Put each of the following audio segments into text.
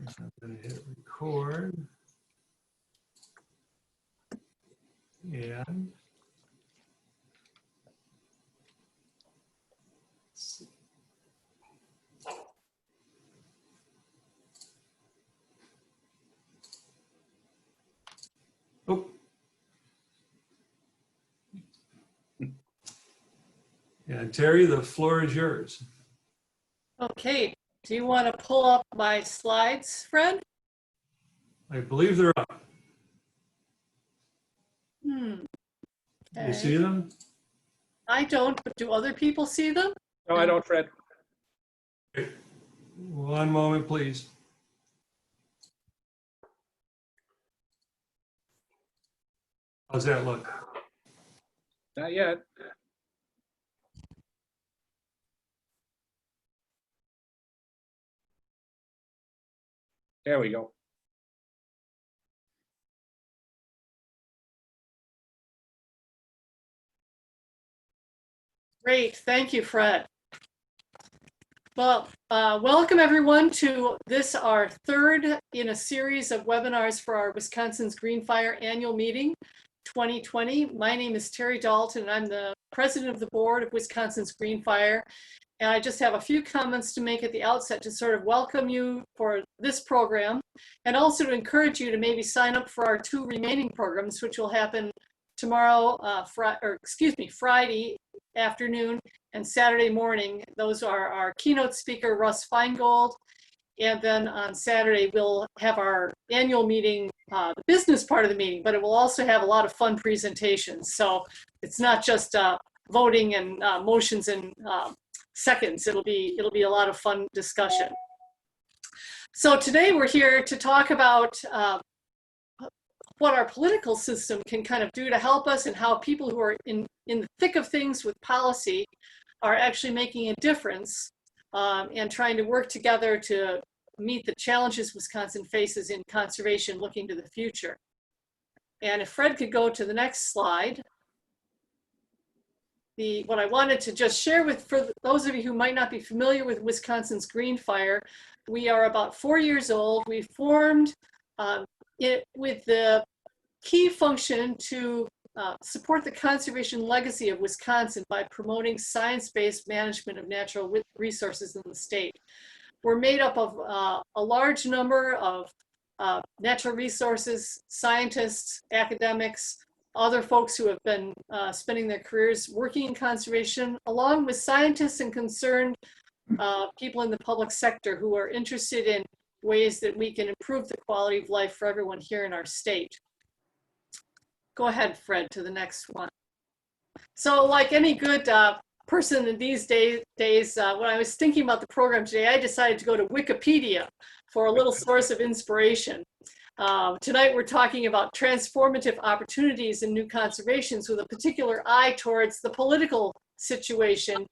I'm going to hit record. And oh. And Terry, the floor is yours. Okay, do you want to pull up my slides, Fred? I believe they're up. Okay. Do you see them? I don't, but do other people see them? No, I don't, Fred. Okay. One moment, please. How's that look? Not yet. There we go. Great, thank you, Fred. Well, welcome everyone to this, our third in a series of webinars for our Wisconsin's Green Fire Annual Meeting 2020. My name is Terry Dalton, and I'm the president of the board of Wisconsin's Green Fire. And I just have a few comments to make at the outset to sort of welcome you for this program, and also to encourage you to maybe sign up for our two remaining programs, which will happen tomorrow, Friday afternoon and Saturday morning. Those are our keynote speaker, Russ Feingold. And then on Saturday, we'll have our annual meeting, the business part of the meeting, but it will also have a lot of fun presentations. So it's not just voting and motions and seconds. It'll be a lot of fun discussion. So today we're here to talk about what our political system can kind of do to help us, and how people who are in the thick of things with policy are actually making a difference and trying to work together to meet the challenges Wisconsin faces in conservation looking to the future. And if Fred could go to the next slide. What I wanted to just share with, for those of you who might not be familiar with Wisconsin's Green Fire, we are about 4 years old. We formed it with the key function to support the conservation legacy of Wisconsin by promoting science-based management of natural resources in the state. We're made up of a large number of natural resources scientists, academics, other folks who have been spending their careers working in conservation, along with scientists and concerned people in the public sector who are interested in ways that we can improve the quality of life for everyone here in our state. Go ahead, Fred, to the next one. So like any good person in these days, when I was thinking about the program today, I decided to go to Wikipedia for a little source of inspiration. Tonight we're talking about transformative opportunities in new conservations with a particular eye towards the political situation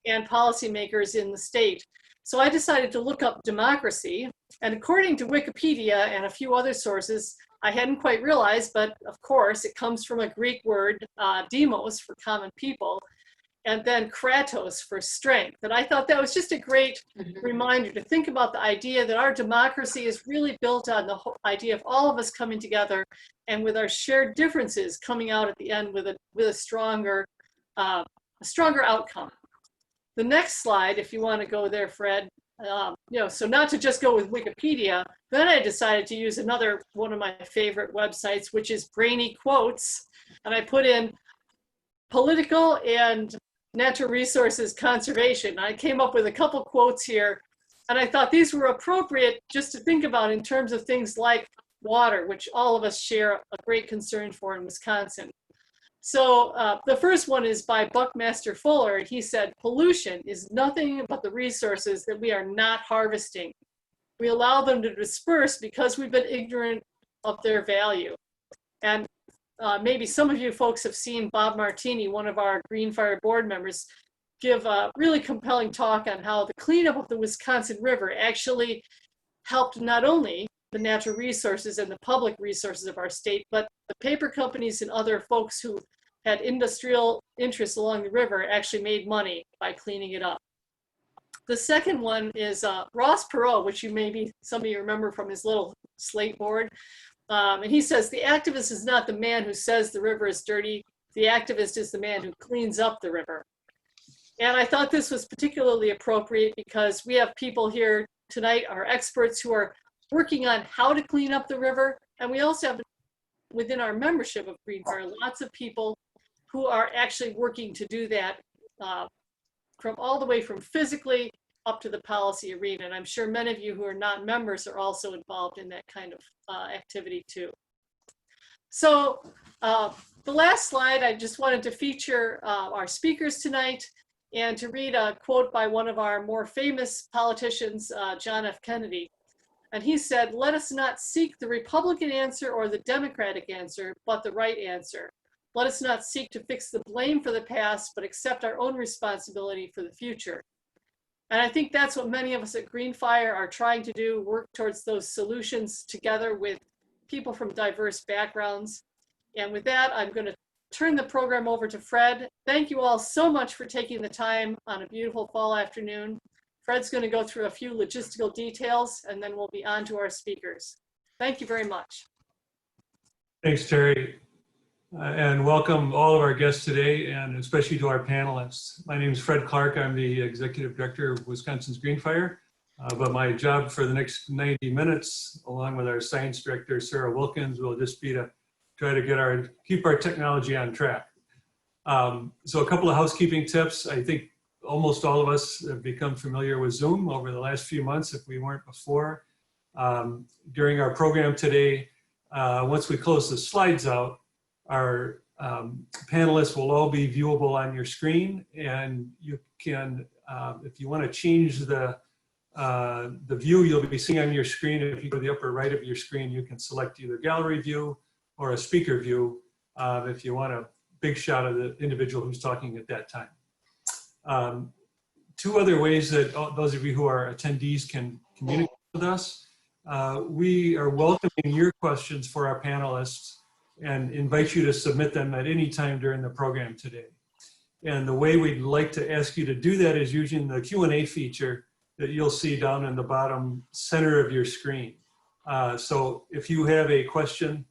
and policymakers in the state. So I decided to look up democracy, and according to Wikipedia and a few other sources, I hadn't quite realized, but of course it comes from a Greek word, demos, for common people, and then kratos for strength. And I thought that was just a great reminder to think about the idea that our democracy is really built on the whole idea of all of us coming together, and with our shared differences coming out at the end with a stronger outcome. The next slide, if you want to go there, Fred. So not to just go with Wikipedia, then I decided to use another one of my favorite websites, which is Brainy Quotes, and I put in political and natural resources conservation. I came up with a couple quotes here, and I thought these were appropriate just to think about in terms of things like water, which all of us share a great concern for in Wisconsin. So the first one is by Buckmaster Fuller. He said, "Pollution is nothing but the resources that we are not harvesting. We allow them to disperse because we've been ignorant of their value." And maybe some of you folks have seen Bob Martini, one of our Green Fire board members, give a really compelling talk on how the cleanup of the Wisconsin River actually helped not only the natural resources and the public resources of our state, but the paper companies and other folks who had industrial interests along the river actually made money by cleaning it up. The second one is Ross Perot, which some of you remember from his little slate board. And he says, the activist is not the man who says the river is dirty. The activist is the man who cleans up the river. And I thought this was particularly appropriate because we have people here tonight, our experts who are working on how to clean up the river. And we also have within our membership of Green Fire, lots of people who are actually working to do that from all the way from physically up to the policy arena. And I'm sure many of you who are not members are also involved in that kind of activity too. So the last slide, I just wanted to feature our speakers tonight and to read a quote by one of our more famous politicians, John F. Kennedy. And he said, "Let us not seek the Republican answer or the Democratic answer, but the right answer. Let us not seek to fix the blame for the past, but accept our own responsibility for the future." And I think that's what many of us at Green Fire are trying to do, work towards those solutions together with people from diverse backgrounds. And with that, I'm going to turn the program over to Fred. Thank you all so much for taking the time on a beautiful fall afternoon. Fred's going to go through a few logistical details, and then we'll be on to our speakers. Thank you very much. Thanks, Terry. And welcome all of our guests today, and especially to our panelists. My name is Fred Clark. I'm the Executive Director of Wisconsin's Green Fire. But my job for the next 90 minutes, along with our Science Director, Sarah Wilkins, will just be to try to keep our technology on track. So a couple of housekeeping tips. I think almost all of us have become familiar with Zoom over the last few months, if we weren't before. During our program today, once we close the slides out, our panelists will all be viewable on your screen, and you can, if you want to change the view you'll be seeing on your screen, if you go to the upper right of your screen, you can select either gallery view or a speaker view if you want a big shot of the individual who's talking at that time. Two other ways that those of you who are attendees can communicate with us. We are welcoming your questions for our panelists and invite you to submit them at any time during the program today. And the way we'd like to ask you to do that is using the Q&A feature that you'll see down in the bottom center of your screen. So if you have a question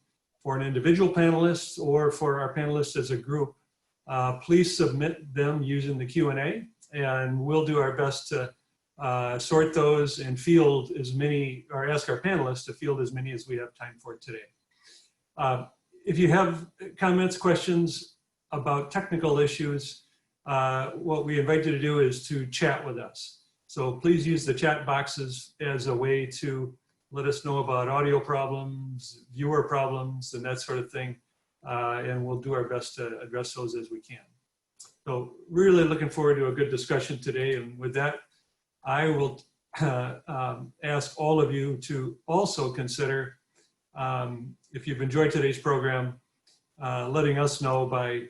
for an individual panelist or for our panelists as a group, please submit them using the Q&A, and we'll do our best to sort those and field as many, or ask our panelists to field as many as we have time for today. If you have comments, questions about technical issues, what we invite you to do is to chat with us. So please use the chat boxes as a way to let us know about audio problems, viewer problems, and that sort of thing. And we'll do our best to address those as we can. So really looking forward to a good discussion today. And with that, I will ask all of you to also consider, if you've enjoyed today's program, letting us know by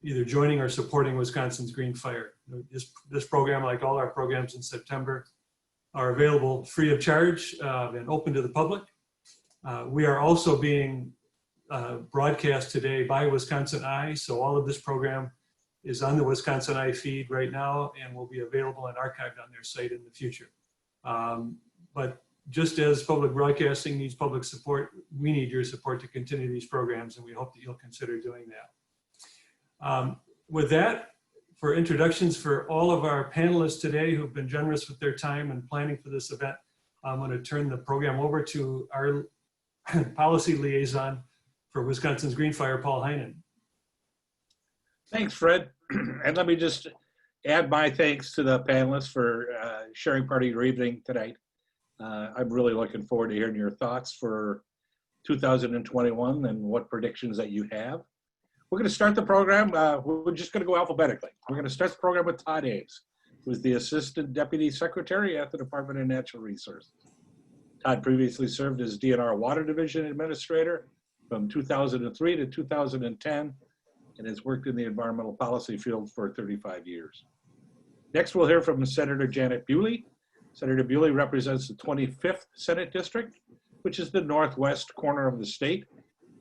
either joining or supporting Wisconsin's Green Fire. This program, like all our programs in September, are available free of charge and open to the public. We are also being broadcast today by Wisconsin Eye, so all of this program is on the Wisconsin Eye feed right now and will be available and archived on their site in the future. But just as public broadcasting needs public support, we need your support to continue these programs, and we hope that you'll consider doing that. With that, for introductions for all of our panelists today who've been generous with their time and planning for this event, I'm going to turn the program over to our policy liaison for Wisconsin's Green Fire, Paul Heinen. Thanks, Fred. And let me just add my thanks to the panelists for sharing part of your evening tonight. I'm really looking forward to hearing your thoughts for 2021 and what predictions that you have. We're going to start the program. We're just going to go alphabetically. We're going to start the program with Todd Hayes, who's the Assistant Deputy Secretary at the Department of Natural Resources. Todd previously served as DNR Water Division Administrator from 2003 to 2010 and has worked in the environmental policy field for 35 years. Next, we'll hear from Senator Janet Buley. Senator Buley represents the 25th Senate District, which is the northwest corner of the state,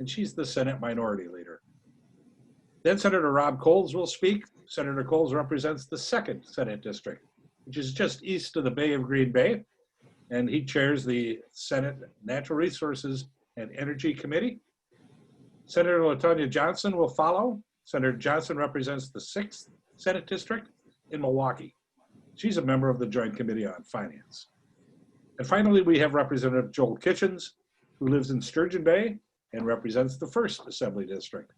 and she's the Senate Minority Leader. Then Senator Rob Coles will speak. Senator Coles represents the 2nd Senate District. which is just east of the Bay of Green Bay. And he chairs the Senate Natural Resources and Energy Committee. Senator LaTonya Johnson will follow. Senator Johnson represents the 6th Senate District in Milwaukee. She's a member of the Joint Committee on Finance. And finally, we have Representative Joel Kitchens, who lives in Sturgeon Bay and represents the 1st Assembly District.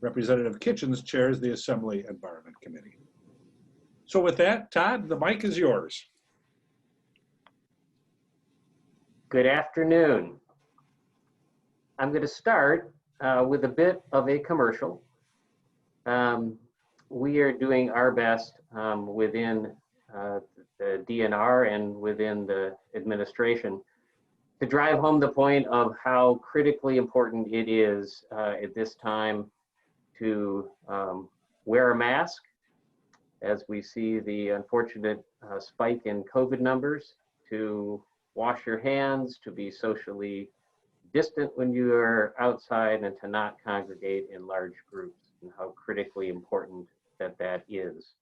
Representative Kitchens chairs the Assembly Environment Committee. So with that, Todd, the mic is yours. Good afternoon. I'm going to start with a bit of a commercial. We are doing our best within the DNR and within the administration to drive home the point of how critically important it is at this time to wear a mask as we see the unfortunate spike in COVID numbers, to wash your hands, to be socially distant when you are outside, and to not congregate in large groups, and how critically important that is.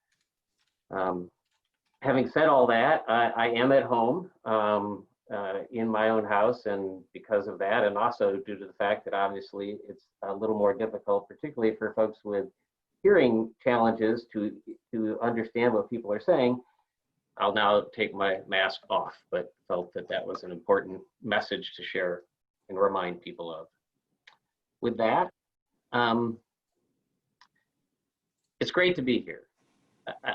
Having said all that, I am at home in my own house, and because of that, and also due to the fact that obviously it's a little more difficult, particularly for folks with hearing challenges, to understand what people are saying, I'll now take my mask off, but felt that that was an important message to share and remind people of. With that, it's great to be here.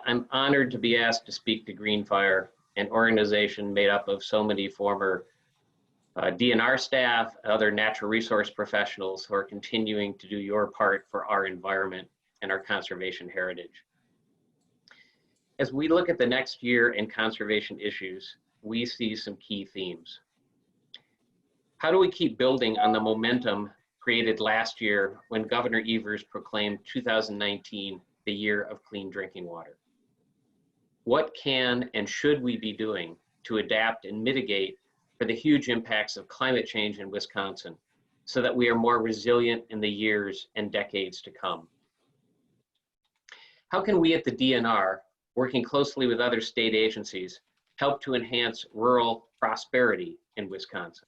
I'm honored to be asked to speak to Green Fire, an organization made up of so many former DNR staff, other natural resource professionals who are continuing to do your part for our environment and our conservation heritage. As we look at the next year in conservation issues, we see some key themes. How do we keep building on the momentum created last year when Governor Evers proclaimed 2019 the year of clean drinking water? What can and should we be doing to adapt and mitigate for the huge impacts of climate change in Wisconsin so that we are more resilient in the years and decades to come? How can we at the DNR, working closely with other state agencies, help to enhance rural prosperity in Wisconsin?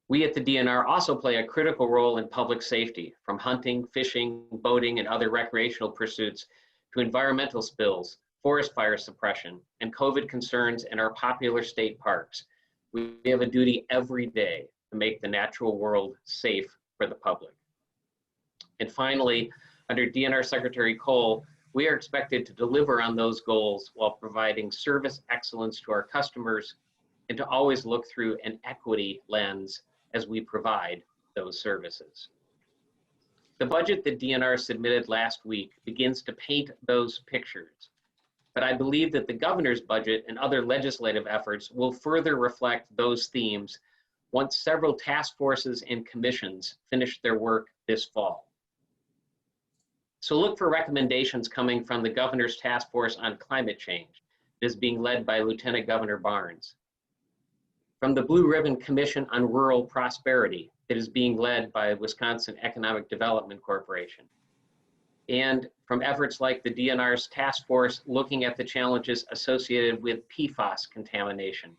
We at the DNR also play a critical role in public safety, from hunting, fishing, boating, and other recreational pursuits to environmental spills, forest fire suppression, and COVID concerns in our popular state parks. We have a duty every day to make the natural world safe for the public. And finally, under DNR Secretary Cole, we are expected to deliver on those goals while providing service excellence to our customers, and to always look through an equity lens as we provide those services. The budget that DNR submitted last week begins to paint those pictures, but I believe that the governor's budget and other legislative efforts will further reflect those themes once several task forces and commissions finish their work this fall. So look for recommendations coming from the governor's task force on climate change that is being led by Lieutenant Governor Barnes, from the Blue Ribbon Commission on Rural Prosperity that is being led by Wisconsin Economic Development Corporation, and from efforts like the DNR's task force looking at the challenges associated with PFAS contamination,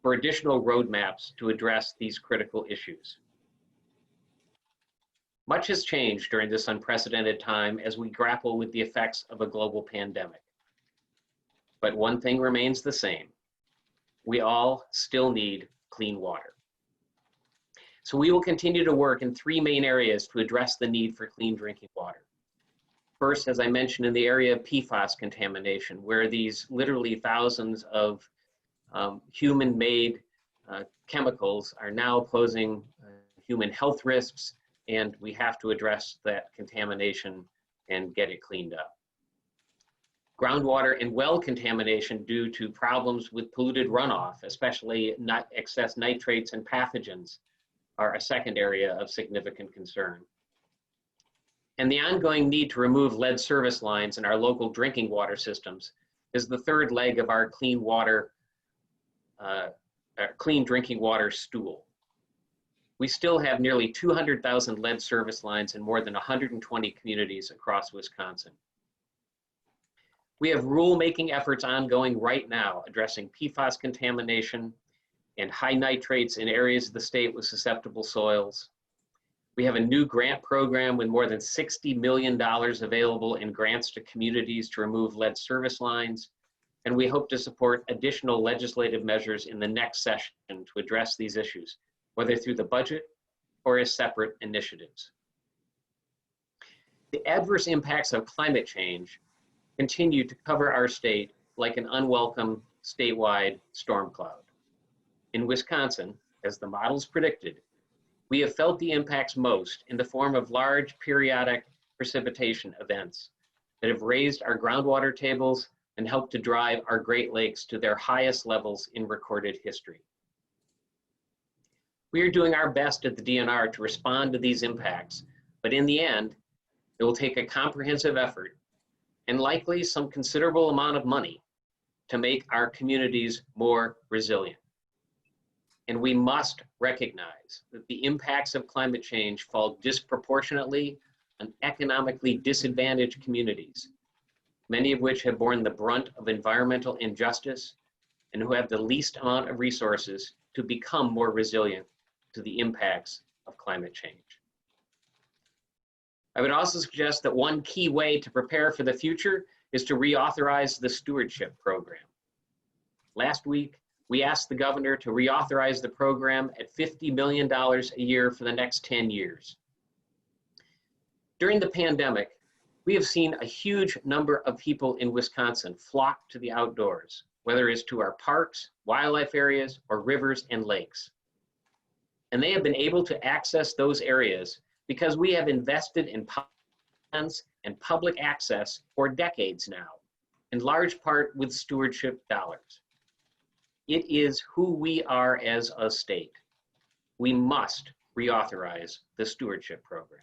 for additional roadmaps to address these critical issues. Much has changed during this unprecedented time as we grapple with the effects of a global pandemic. But one thing remains the same. We all still need clean water. So we will continue to work in three main areas to address the need for clean drinking water. First, as I mentioned, in the area of PFAS contamination, where these literally thousands of human-made chemicals are now posing human health risks, and we have to address that contamination and get it cleaned up. Groundwater and well contamination due to problems with polluted runoff, especially excess nitrates and pathogens, are a second area of significant concern. And the ongoing need to remove lead service lines in our local drinking water systems is the third leg of our clean drinking water stool. We still have nearly 200,000 lead service lines in more than 120 communities across Wisconsin. We have rulemaking efforts ongoing right now addressing PFAS contamination and high nitrates in areas of the state with susceptible soils. We have a new grant program with more than $60 million available in grants to communities to remove lead service lines. And we hope to support additional legislative measures in the next session to address these issues, whether through the budget or as separate initiatives. The adverse impacts of climate change continue to cover our state like an unwelcome statewide storm cloud. In Wisconsin, as the models predicted, we have felt the impacts most in the form of large periodic precipitation events that have raised our groundwater tables and helped to drive our Great Lakes to their highest levels in recorded history. We are doing our best at the DNR to respond to these impacts, but in the end, it will take a comprehensive effort and likely some considerable amount of money to make our communities more resilient. And we must recognize that the impacts of climate change fall disproportionately on economically disadvantaged communities, many of which have borne the brunt of environmental injustice and who have the least amount of resources to become more resilient to the impacts of climate change. I would also suggest that one key way to prepare for the future is to reauthorize the stewardship program. Last week, we asked the governor to reauthorize the program at $50 million a year for the next 10 years. During the pandemic, we have seen a huge number of people in Wisconsin flock to the outdoors, whether it's to our parks, wildlife areas, or rivers and lakes. And they have been able to access those areas because we have invested in ponds and public access for decades now, in large part with stewardship dollars. It is who we are as a state. We must reauthorize the stewardship program.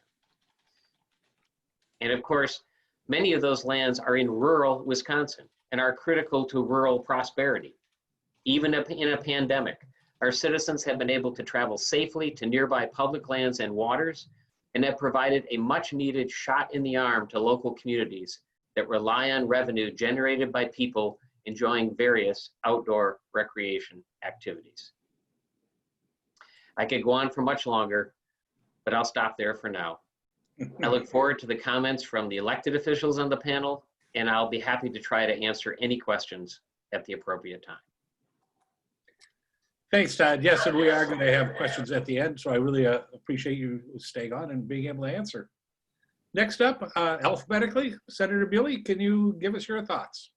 And of course, many of those lands are in rural Wisconsin and are critical to rural prosperity. Even in a pandemic, our citizens have been able to travel safely to nearby public lands and waters and have provided a much needed shot in the arm to local communities that rely on revenue generated by people enjoying various outdoor recreation activities. I could go on for much longer, but I'll stop there for now. I look forward to the comments from the elected officials on the panel, and I'll be happy to try to answer any questions at the appropriate time. Thanks, Todd. Yes, and we are going to have questions at the end, so I really appreciate you staying on and being able to answer. Next up, alphabetically, Senator Buley, can you give us your thoughts?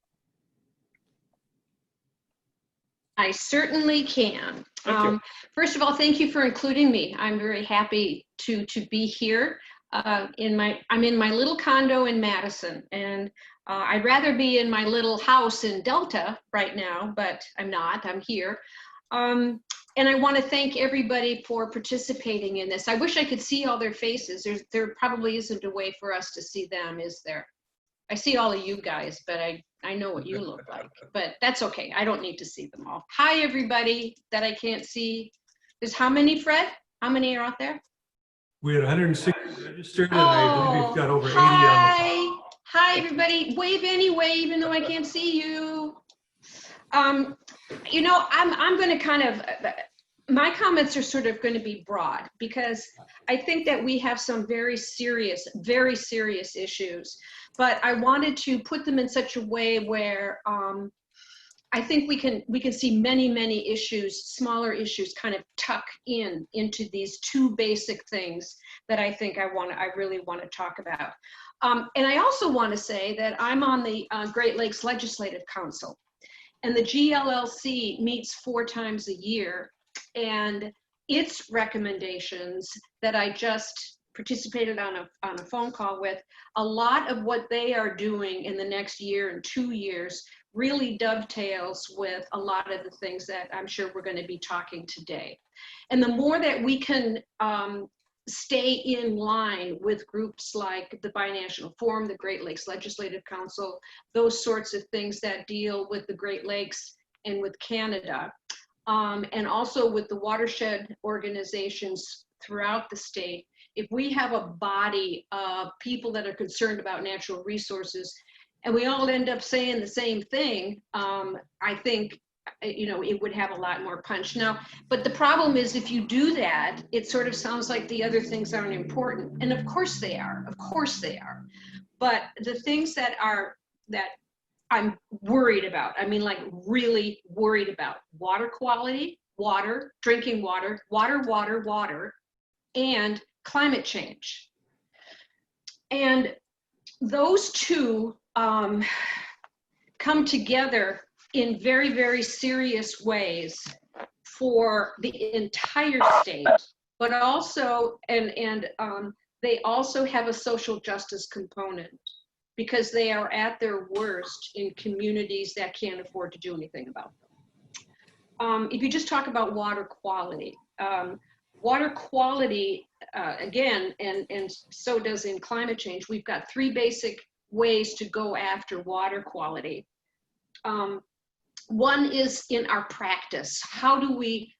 I certainly can. Thank you. First of all, thank you for including me. I'm very happy to be here. I'm in my little condo in Madison, and I'd rather be in my little house in Delta right now, but I'm not. I'm here. And I want to thank everybody for participating in this. I wish I could see all their faces. There probably isn't a way for us to see them, is there? I see all of you guys, but I know what you look like, but that's okay. I don't need to see them all. Hi, everybody that I can't see. There's how many, Fred? How many are out there? We had 160 registered, and I believe we've got over 80 hi. on the. Hi, everybody. Wave anyway, even though I can't see you. You know, I'm going to kind of, my comments are sort of going to be broad because I think that we have some very serious issues, but I wanted to put them in such a way where I think we can see many issues, smaller issues, kind of tuck into these two basic things that I think I really want to talk about. And I also want to say that I'm on the Great Lakes Legislative Council, and the GLLC meets 4 times a year, and its recommendations that I just participated on a phone call with, a lot of what they are doing in the next year and 2 years really dovetails with a lot of the things that I'm sure we're going to be talking today. And the more that we can stay in line with groups like the Binational Forum, the Great Lakes Legislative Council, those sorts of things that deal with the Great Lakes and with Canada, and also with the watershed organizations throughout the state, if we have a body of people that are concerned about natural resources and we all end up saying the same thing, I think, you know, it would have a lot more punch. Now, but the problem is if you do that, it sort of sounds like the other things aren't important. And of course they are, of course they are. But the things that I'm worried about, I mean, like really worried about: water quality, water, drinking water, water, and climate change. And those two come together in very, very serious ways for the entire state, but also, they also have a social justice component, because they are at their worst in communities that can't afford to do anything about them. If you just talk about water quality, again, and so does in climate change, we've got three basic ways to go after water quality. One is in our practice. How do we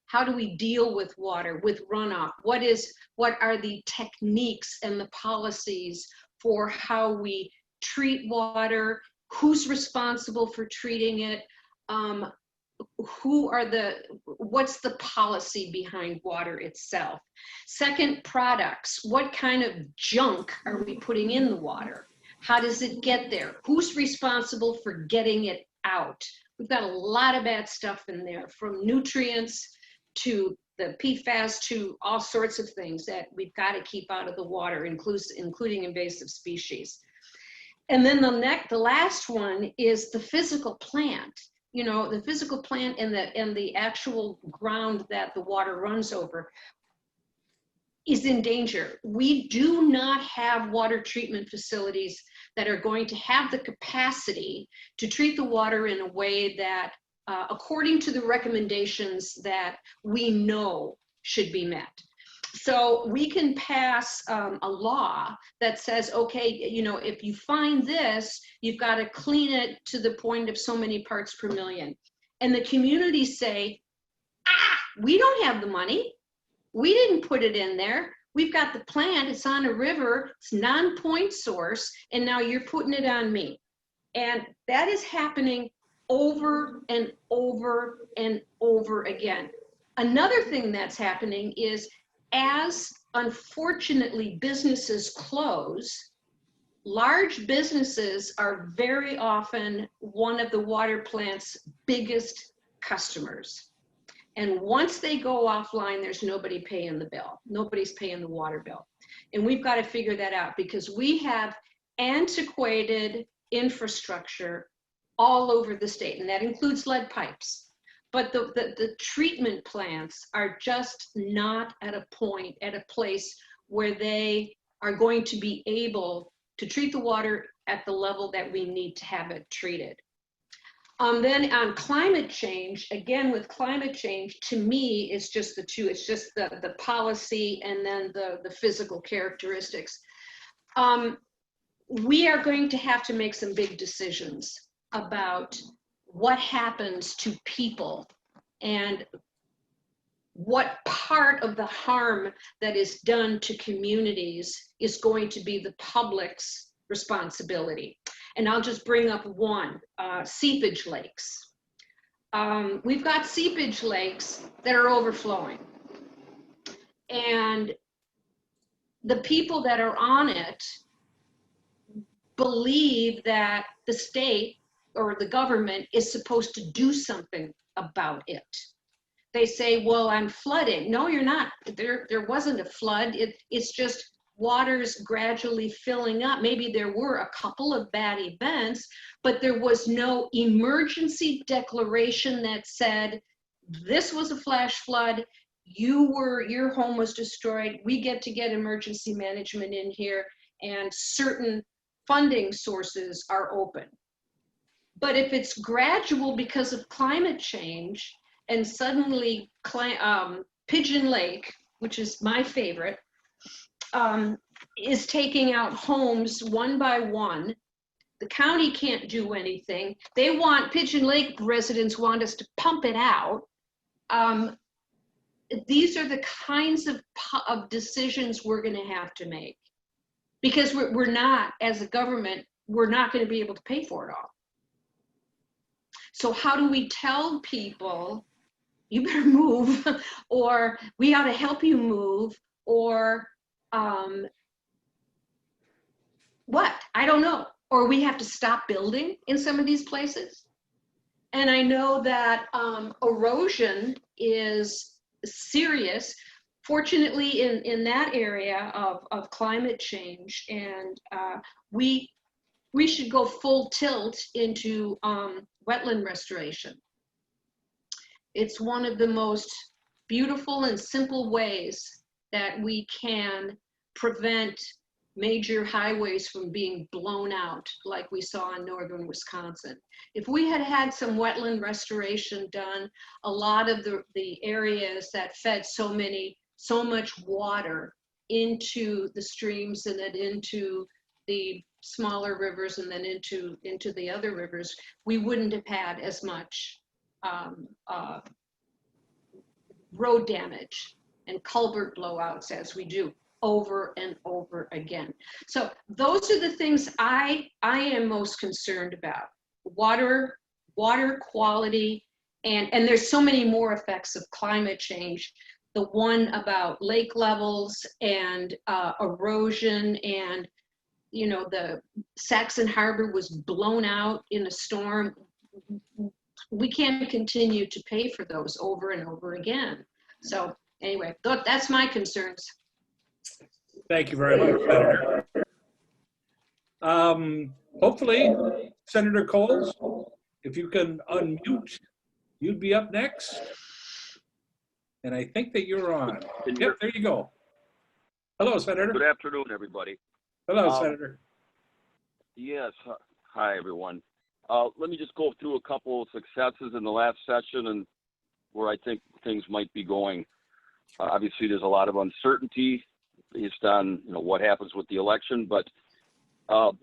deal with water, with runoff? What are the techniques and the policies for how we treat water? Who's responsible for treating it? What's the policy behind water itself? Second, products. What kind of junk are we putting in the water? How does it get there? Who's responsible for getting it out? We've got a lot of bad stuff in there, from nutrients to the PFAS to all sorts of things that we've got to keep out of the water, including invasive species. And then the last one is the physical plant. You know, the physical plant and the actual ground that the water runs over is in danger. We do not have water treatment facilities that are going to have the capacity to treat the water in a way that, according to the recommendations that we know should be met. So we can pass a law that says, okay, you know, if you find this, you've got to clean it to the point of so many parts per million. And the communities say, we don't have the money. We didn't put it in there. We've got the plant, it's on a river, it's non-point source, and now you're putting it on me. And that is happening over and over and over again. Another thing that's happening is, as unfortunately businesses close, large businesses are very often one of the water plant's biggest customers. And once they go offline, there's nobody paying the bill. Nobody's paying the water bill. And we've got to figure that out, because we have antiquated infrastructure all over the state, and that includes lead pipes. But the treatment plants are just not at a place where they are going to be able to treat the water at the level that we need to have it treated. Then on climate change, again, with climate change, to me, it's just the two. It's just the policy and then the physical characteristics. We are going to have to make some big decisions about what happens to people and what part of the harm that is done to communities is going to be the public's responsibility. And I'll just bring up one, Seepage Lakes. We've got seepage lakes that are overflowing. And the people that are on it believe that the state or the government is supposed to do something about it. They say, well, I'm flooding. No, you're not. There wasn't a flood. It's just water's gradually filling up. Maybe there were a couple of bad events, but there was no emergency declaration that said, this was a flash flood, your home was destroyed, we get to get emergency management in here, and certain funding sources are open. But if it's gradual because of climate change, and suddenly Pigeon Lake, which is my favorite, is taking out homes one by one. The county can't do anything. Pigeon Lake residents want us to pump it out. These are the kinds of decisions we're going to have to make, because we're not, as a government, we're not going to be able to pay for it all. So how do we tell people, you better move, or we ought to help you move, or what? I don't know. Or we have to stop building in some of these places. And I know that erosion is serious, fortunately, in that area of climate change. And we should go full tilt into wetland restoration. It's one of the most beautiful and simple ways that we can prevent major highways from being blown out like we saw in northern Wisconsin. If we had had some wetland restoration done, a lot of the areas that fed so much water into the streams and then into the smaller rivers and then into the other rivers, we wouldn't have had as much road damage and culvert blowouts as we do over and over again. So those are the things I am most concerned about. Water quality, and there's so many more effects of climate change. The one about lake levels and erosion, and you know, the Saxon Harbor was blown out in a storm. We can't continue to pay for those over and over again. So anyway, that's my concerns. Thank you very much, Senator. Hopefully, Senator Coles, if you can unmute, you'd be up next. And I think that you're on. Yep, there you go. Hello, Senator. Good afternoon, everybody. Hello, Senator. Yes, hi, everyone. Let me just go through a couple of successes in the last session and where I think things might be going. Obviously, there's a lot of uncertainty based on what happens with the election, but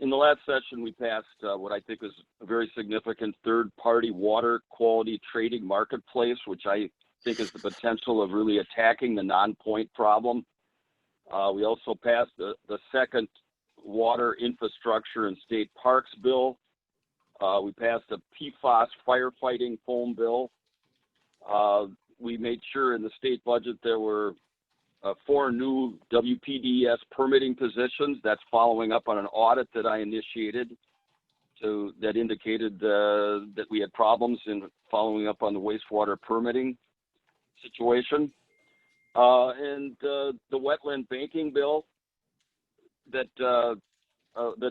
in the last session, we passed what I think is a very significant third-party water quality trading marketplace, which I think is the potential of really attacking the non-point problem. We also passed the second water infrastructure and state parks bill. We passed a PFAS firefighting foam bill. We made sure in the state budget there were 4 new WPDS permitting positions. That's following up on an audit that I initiated that indicated that we had problems in following up on the wastewater permitting situation. And the wetland banking bill that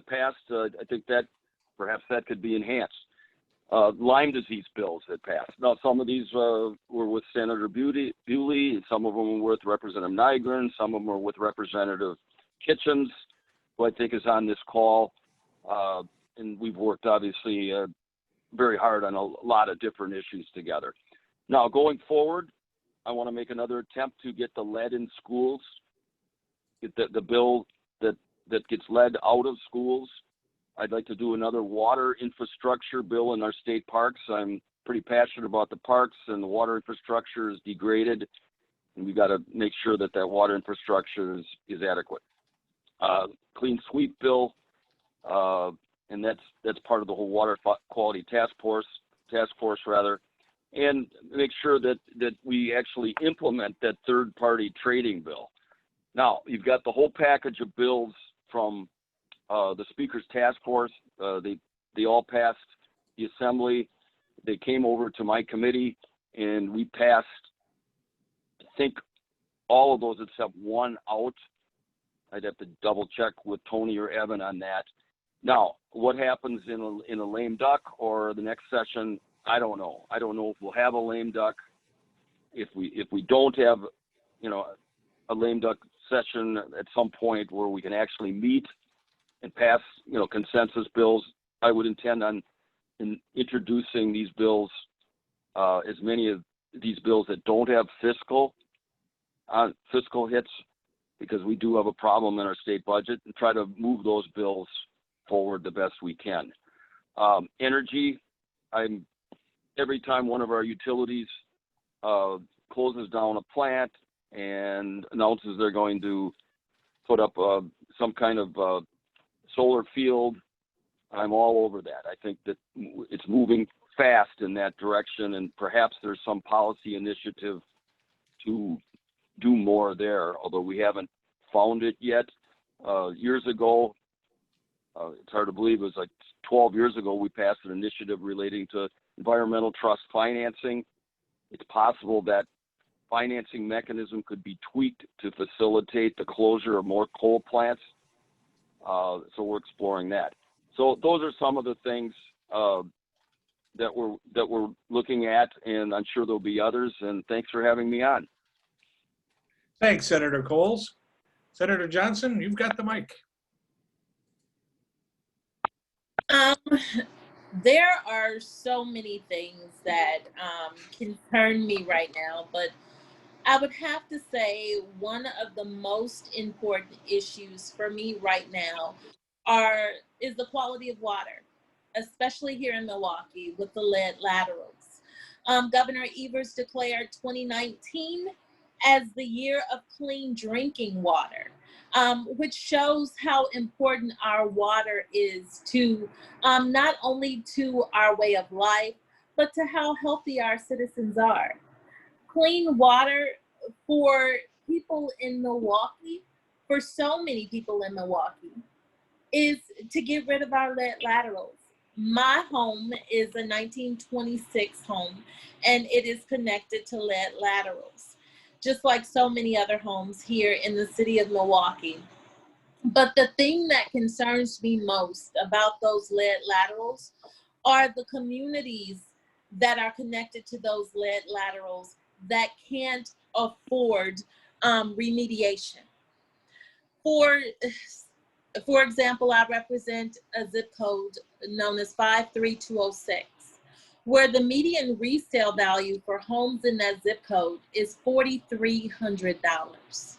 passed, I think that perhaps that could be enhanced. Lyme disease bills that passed. Now, some of these were with Senator Buley, some of them were with Representative Nygren, some of them were with Representative Kitchens, who I think is on this call. And we've worked, obviously, very hard on a lot of different issues together. Now, going forward, I want to make another attempt to get the lead in schools, get the bill that gets lead out of schools. I'd like to do another water infrastructure bill in our state parks. I'm pretty passionate about the parks, and the water infrastructure is degraded, and we've got to make sure that water infrastructure is adequate. Clean sweep bill, and that's part of the whole water quality task force rather, and make sure that we actually implement that third-party trading bill. Now, you've got the whole package of bills from the Speaker's task force. They all passed the Assembly. They came over to my committee, and we passed, I think, all of those except one out. I'd have to double check with Tony or Evan on that. Now, what happens in a lame duck or the next session, I don't know. I don't know if we'll have a lame duck. If we don't have, a lame duck session at some point where we can actually meet and pass, consensus bills, I would intend on introducing these bills, as many of these bills that don't have fiscal hits, because we do have a problem in our state budget, and try to move those bills forward the best we can. Energy, every time one of our utilities closes down a plant and announces they're going to put up some kind of solar field I'm all over that. I think that it's moving fast in that direction, and perhaps there's some policy initiative to do more there, although we haven't found it yet. Years ago, it's hard to believe, it was like 12 years ago, we passed an initiative relating to environmental trust financing. It's possible that financing mechanism could be tweaked to facilitate the closure of more coal plants. So we're exploring that. So those are some of the things that we're looking at, and I'm sure there'll be others. And thanks for having me on. Thanks, Senator Coles. Senator Johnson, you've got the mic. There are so many things that concern me right now, but I would have to say one of the most important issues for me right now is the quality of water, especially here in Milwaukee with the lead laterals. Governor Evers declared 2019 as the year of clean drinking water, which shows how important our water is to not only to our way of life, but to how healthy our citizens are. Clean water for people in Milwaukee, for so many people in Milwaukee, is to get rid of our lead laterals. My home is a 1926 home, and it is connected to lead laterals, just like so many other homes here in the city of Milwaukee. But the thing that concerns me most about those lead laterals are the communities that are connected to those lead laterals that can't afford remediation. For example, I represent a zip code known as 53206, where the median resale value for homes in that zip code is $4,300.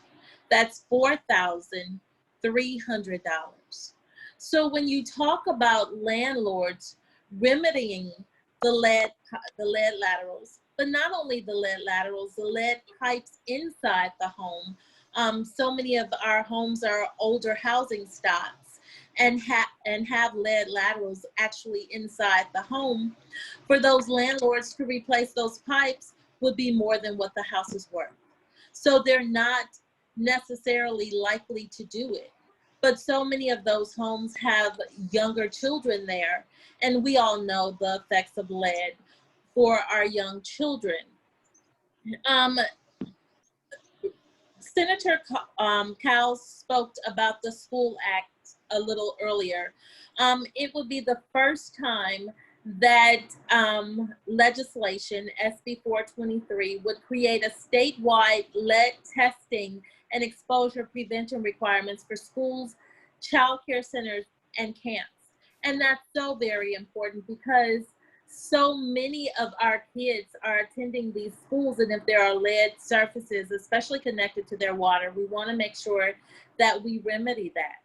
That's $4,300. So when you talk about landlords remedying the lead laterals, but not only the lead laterals, the lead pipes inside the home. So many of our homes are older housing stocks and have lead laterals actually inside the home. For those landlords to replace those pipes would be more than what the house is worth. So they're not necessarily likely to do it. But so many of those homes have younger children there, and we all know the effects of lead for our young children. Senator Cowles spoke about the School Act a little earlier. It would be the first time that legislation, SB 423, would create a statewide lead testing and exposure prevention requirements for schools, child care centers, and camps. And that's so very important because so many of our kids are attending these schools, and if there are lead surfaces, especially connected to their water, we want to make sure that we remedy that.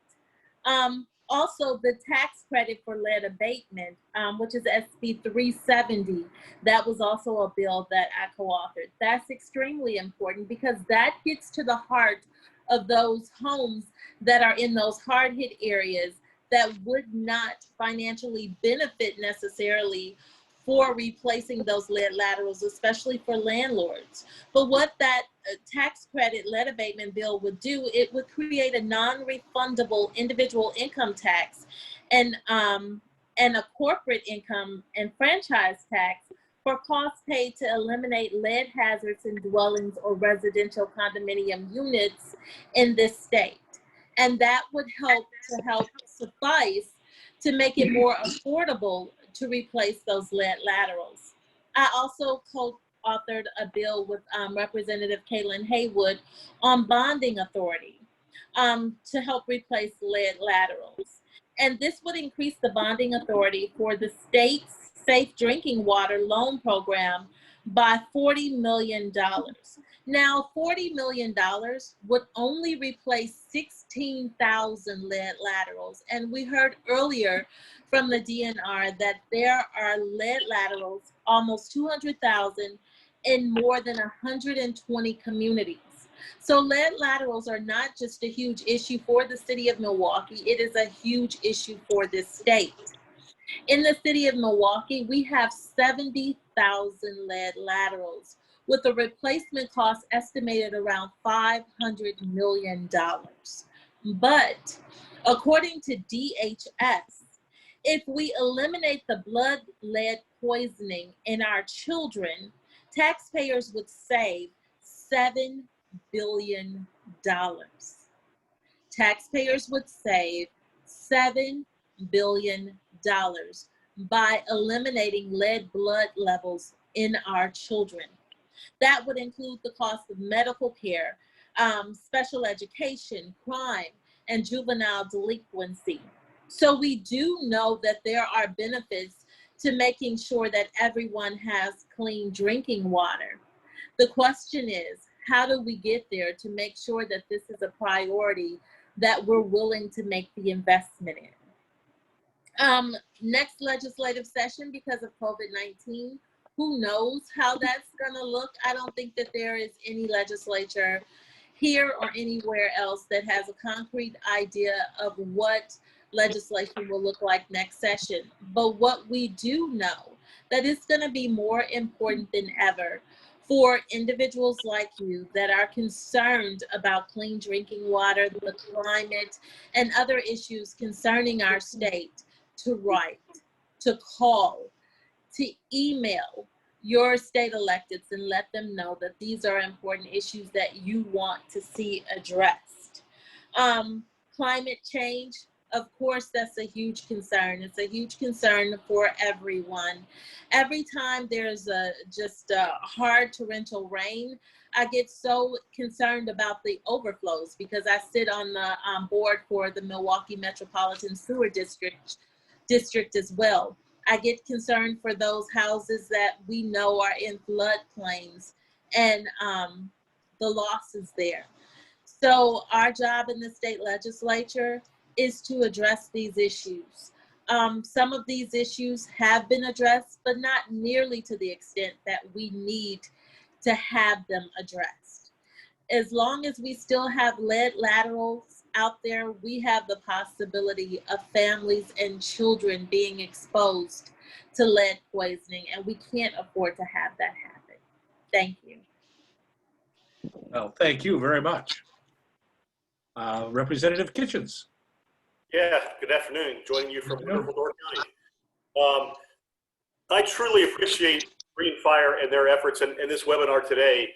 Also, the tax credit for lead abatement, which is SB 370, that was also a bill that I co-authored. That's extremely important because that gets to the heart of those homes that are in those hard-hit areas that would not financially benefit necessarily for replacing those lead laterals, especially for landlords. But what that tax credit lead abatement bill would do, it would create a non-refundable individual income tax and a corporate income and franchise tax for costs paid to eliminate lead hazards in dwellings or residential condominium units in this state. And that would help suffice to make it more affordable to replace those lead laterals. I also co-authored a bill with Representative Kaylin Haywood on bonding authority to help replace lead laterals. And this would increase the bonding authority for the state's Safe Drinking Water Loan Program by $40 million. Now, $40 million would only replace 16,000 lead laterals. And we heard earlier from the DNR that there are lead laterals, almost 200,000 in more than 120 communities. So lead laterals are not just a huge issue for the city of Milwaukee, it is a huge issue for this state. In the city of Milwaukee, we have 70,000 lead laterals with a replacement cost estimated around $500 million. But according to DHS, if we eliminate the blood lead poisoning in our children, taxpayers would save $7 billion. Taxpayers would save $7 billion by eliminating lead blood levels in our children. That would include the cost of medical care, special education, crime, and juvenile delinquency. So we do know that there are benefits to making sure that everyone has clean drinking water. The question is, how do we get there to make sure that this is a priority that we're willing to make the investment in? Next legislative session, because of COVID-19, who knows how that's gonna look? I don't think that there is any legislature here or anywhere else that has a concrete idea of what legislation will look like next session. But what we do know, that it's gonna be more important than ever for individuals like you that are concerned about clean drinking water, the climate, and other issues concerning our state, to write, to call, to email your state electeds and let them know that these are important issues that you want to see addressed. Climate change, of course, that's a huge concern. It's a huge concern for everyone. Every time there's just a hard torrential rain, I get so concerned about the overflows because I sit on the board for the Milwaukee Metropolitan Sewer District as well. I get concerned for those houses that we know are in floodplains and the losses there. So our job in the state legislature is to address these issues. Some of these issues have been addressed, but not nearly to the extent that we need to have them addressed. As long as we still have lead laterals out there, we have the possibility of families and children being exposed to lead poisoning, and we can't afford to have that happen. Thank you. Well, thank you very much. Representative Kitchens. Yeah, good afternoon. Joining you from wonderful Door County. I truly appreciate Green Fire and their efforts and this webinar today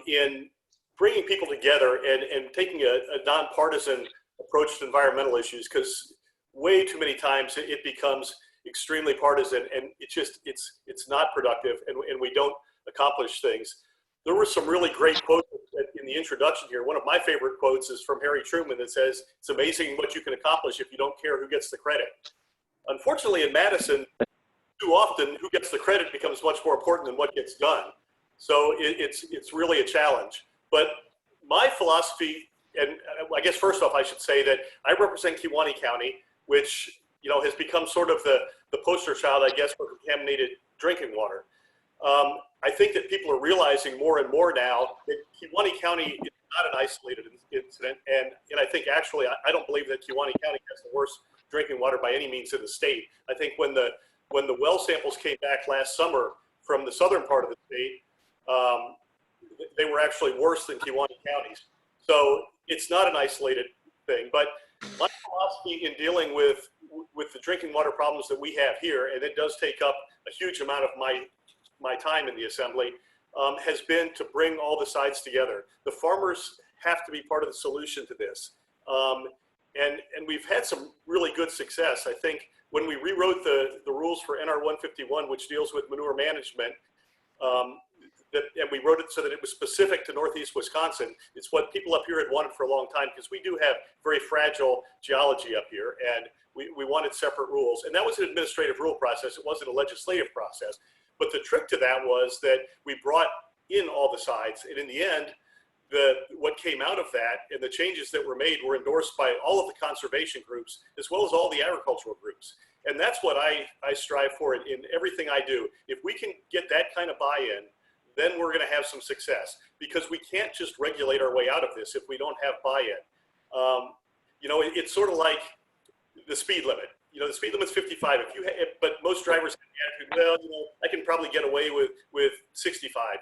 in bringing people together and taking a nonpartisan approach to environmental issues, because way too many times it becomes extremely partisan and it's not productive and we don't accomplish things. There were some really great quotes in the introduction here. One of my favorite quotes is from Harry Truman that says, "It's amazing what you can accomplish if you don't care who gets the credit." Unfortunately, in Madison, too often who gets the credit becomes much more important than what gets done. So it's really a challenge. But my philosophy, and I guess first off I should say that I represent Kewaunee County, which has become sort of the poster child, I guess, for contaminated drinking water. I think that people are realizing more and more now that Kewaunee County is not an isolated incident, and I think actually I don't believe that Kewaunee County has the worst drinking water by any means in the state. I think when the well samples came back last summer from the southern part of the state, they were actually worse than Kewaunee County's. So it's not an isolated thing. But my philosophy in dealing with the drinking water problems that we have here, and it does take up a huge amount of my time in the assembly, has been to bring all the sides together. The farmers have to be part of the solution to this. And we've had some really good success. I think when we rewrote the rules for NR 151, which deals with manure management, and we wrote it so that it was specific to Northeast Wisconsin. It's what people up here had wanted for a long time, because we do have very fragile geology up here, and we wanted separate rules. And that was an administrative rule process. It wasn't a legislative process. But the trick to that was that we brought in all the sides, and in the end, what came out of that and the changes that were made were endorsed by all of the conservation groups, as well as all the agricultural groups. And that's what I strive for in everything I do. If we can get that kind of buy-in, then we're going to have some success, because we can't just regulate our way out of this if we don't have buy-in. It's sort of like the speed limit. the speed limit's 55. But most drivers have the attitude, well, I can probably get away with 65,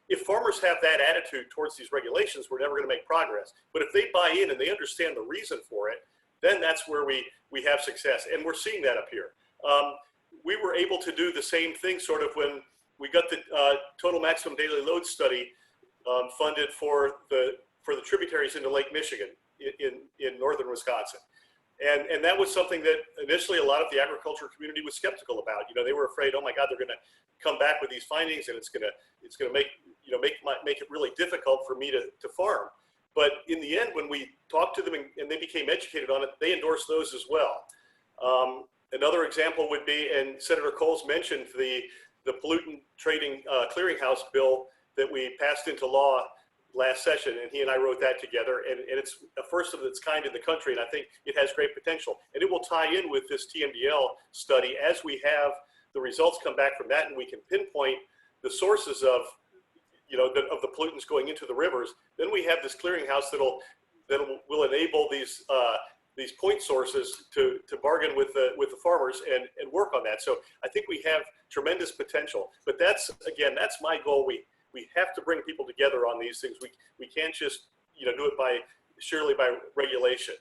If farmers have that attitude towards these regulations, we're never going to make progress. But if they buy in and they understand the reason for it, then that's where we have success. And we're seeing that up here. We were able to do the same thing sort of when we got the total maximum daily load study funded for the tributaries into Lake Michigan in northern Wisconsin. And that was something that initially a lot of the agriculture community was skeptical about. They were afraid, oh my God, they're going to come back with these findings and it's going to make it really difficult for me to farm. But in the end, when we talked to them and they became educated on it, they endorsed those as well. Another example would be, and Senator Coles mentioned the pollutant trading clearinghouse bill that we passed into law last session, and he and I wrote that together, and it's a first of its kind in the country, and I think it has great potential. And it will tie in with this TMDL study as we have the results come back from that, and we can pinpoint the sources of the pollutants going into the rivers. Then we have this clearinghouse that will enable these point sources to bargain with the farmers and work on that. So I think we have tremendous potential. But that's my goal. We have to bring people together on these things. We can't just do it surely by regulation.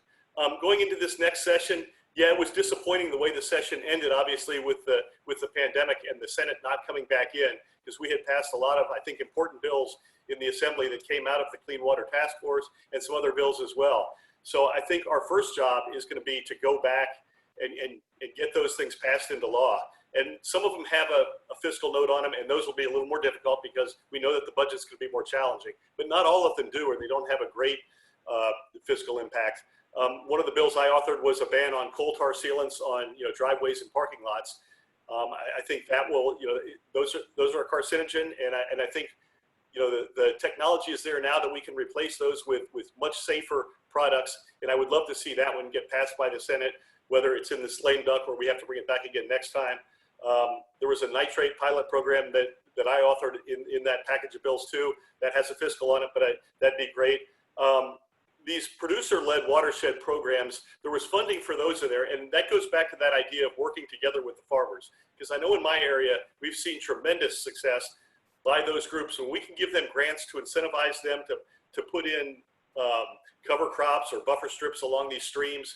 Going into this next session, yeah, it was disappointing the way the session ended, obviously with the pandemic and the Senate not coming back in, because we had passed a lot of, I think, important bills in the Assembly that came out of the Clean Water Task Force and some other bills as well. So I think our first job is going to be to go back and get those things passed into law. And some of them have a fiscal note on them, and those will be a little more difficult because we know that the budget's going to be more challenging. But not all of them do, or they don't have a great fiscal impact. One of the bills I authored was a ban on coal tar sealants on driveways and parking lots. I think that will those are a carcinogen, and I think the technology is there now that we can replace those with much safer products. And I would love to see that one get passed by the Senate, whether it's in the lame duck or we have to bring it back again next time. There was a nitrate pilot program that I authored in that package of bills too, that has a fiscal on it, but that'd be great. These producer-led watershed programs, there was funding for those in there, and that goes back to that idea of working together with the farmers. Because I know in my area, we've seen tremendous success by those groups, and we can give them grants to incentivize them to put in cover crops or buffer strips along these streams.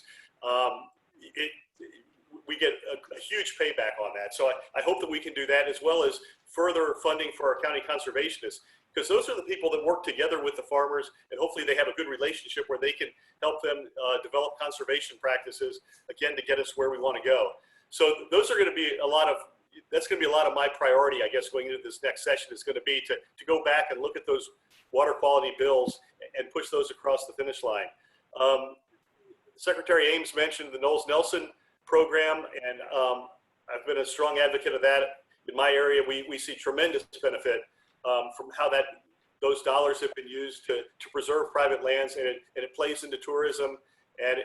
We get a huge payback on that. So I hope that we can do that, as well as further funding for our county conservationists, because those are the people that work together with the farmers, and hopefully they have a good relationship where they can help them develop conservation practices, again, to get us where we want to go. So those are going to be that's going to be a lot of my priority, I guess, going into this next session, is going to be to go back and look at those water quality bills and push those across the finish line. Secretary Ames mentioned the Knowles-Nelson program, and I've been a strong advocate of that. In my area, we see tremendous benefit from how those dollars have been used to preserve private lands, and it plays into tourism, and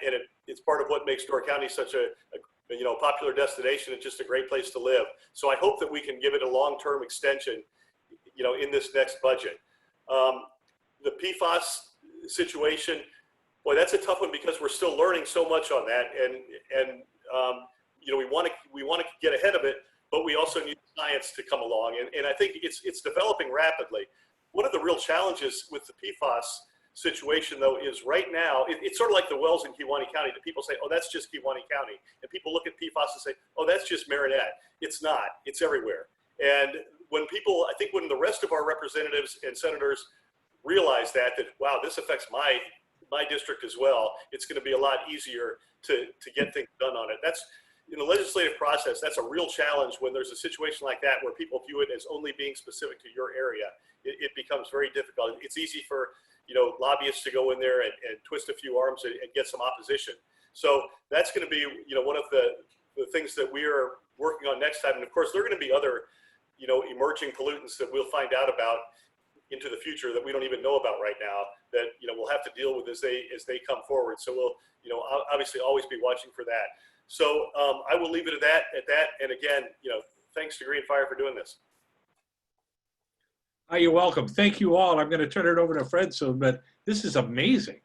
it's part of what makes Door County such a popular destination and just a great place to live. So I hope that we can give it a long-term extension, in this next budget. The PFAS situation, boy, that's a tough one because we're still learning so much on that, and we want to get ahead of it, but we also need science to come along, and I think it's developing rapidly. One of the real challenges with the PFAS situation, though, is right now, it's sort of like the wells in Kewaunee County that people say, oh, that's just Kewaunee County. And people look at PFAS and say, oh, that's just Marinette. It's not. It's everywhere. And when the rest of our representatives and senators realize that wow, this affects my district as well, it's going to be a lot easier to get things done on it. That's, in the legislative process, that's a real challenge when there's a situation like that where people view it as only being specific to your area. It becomes very difficult. It's easy for lobbyists to go in there and twist a few arms and get some opposition. So that's going to be one of the things that we are working on next time. And of course, there are going to be other emerging pollutants that we'll find out about into the future that we don't even know about right now, that we'll have to deal with as they come forward. So we'll obviously always be watching for that. So I will leave it at that. And again, thanks to Green Fire for doing this. You're welcome. Thank you all. I'm going to turn it over to Fred soon, but this is amazing.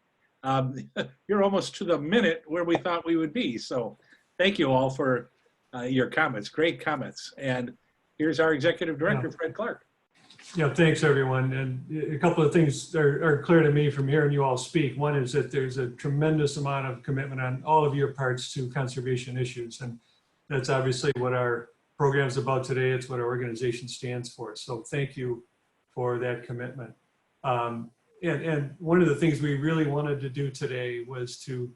You're almost to the minute where we thought we would be. So thank you all for your comments. Great comments. And here's our Executive Director, Fred Clark. Yeah, thanks everyone. And a couple of things are clear to me from hearing you all speak. One is that there's a tremendous amount of commitment on all of your parts to conservation issues. And that's obviously what our program is about today. It's what our organization stands for. So thank you for that commitment. And one of the things we really wanted to do today was to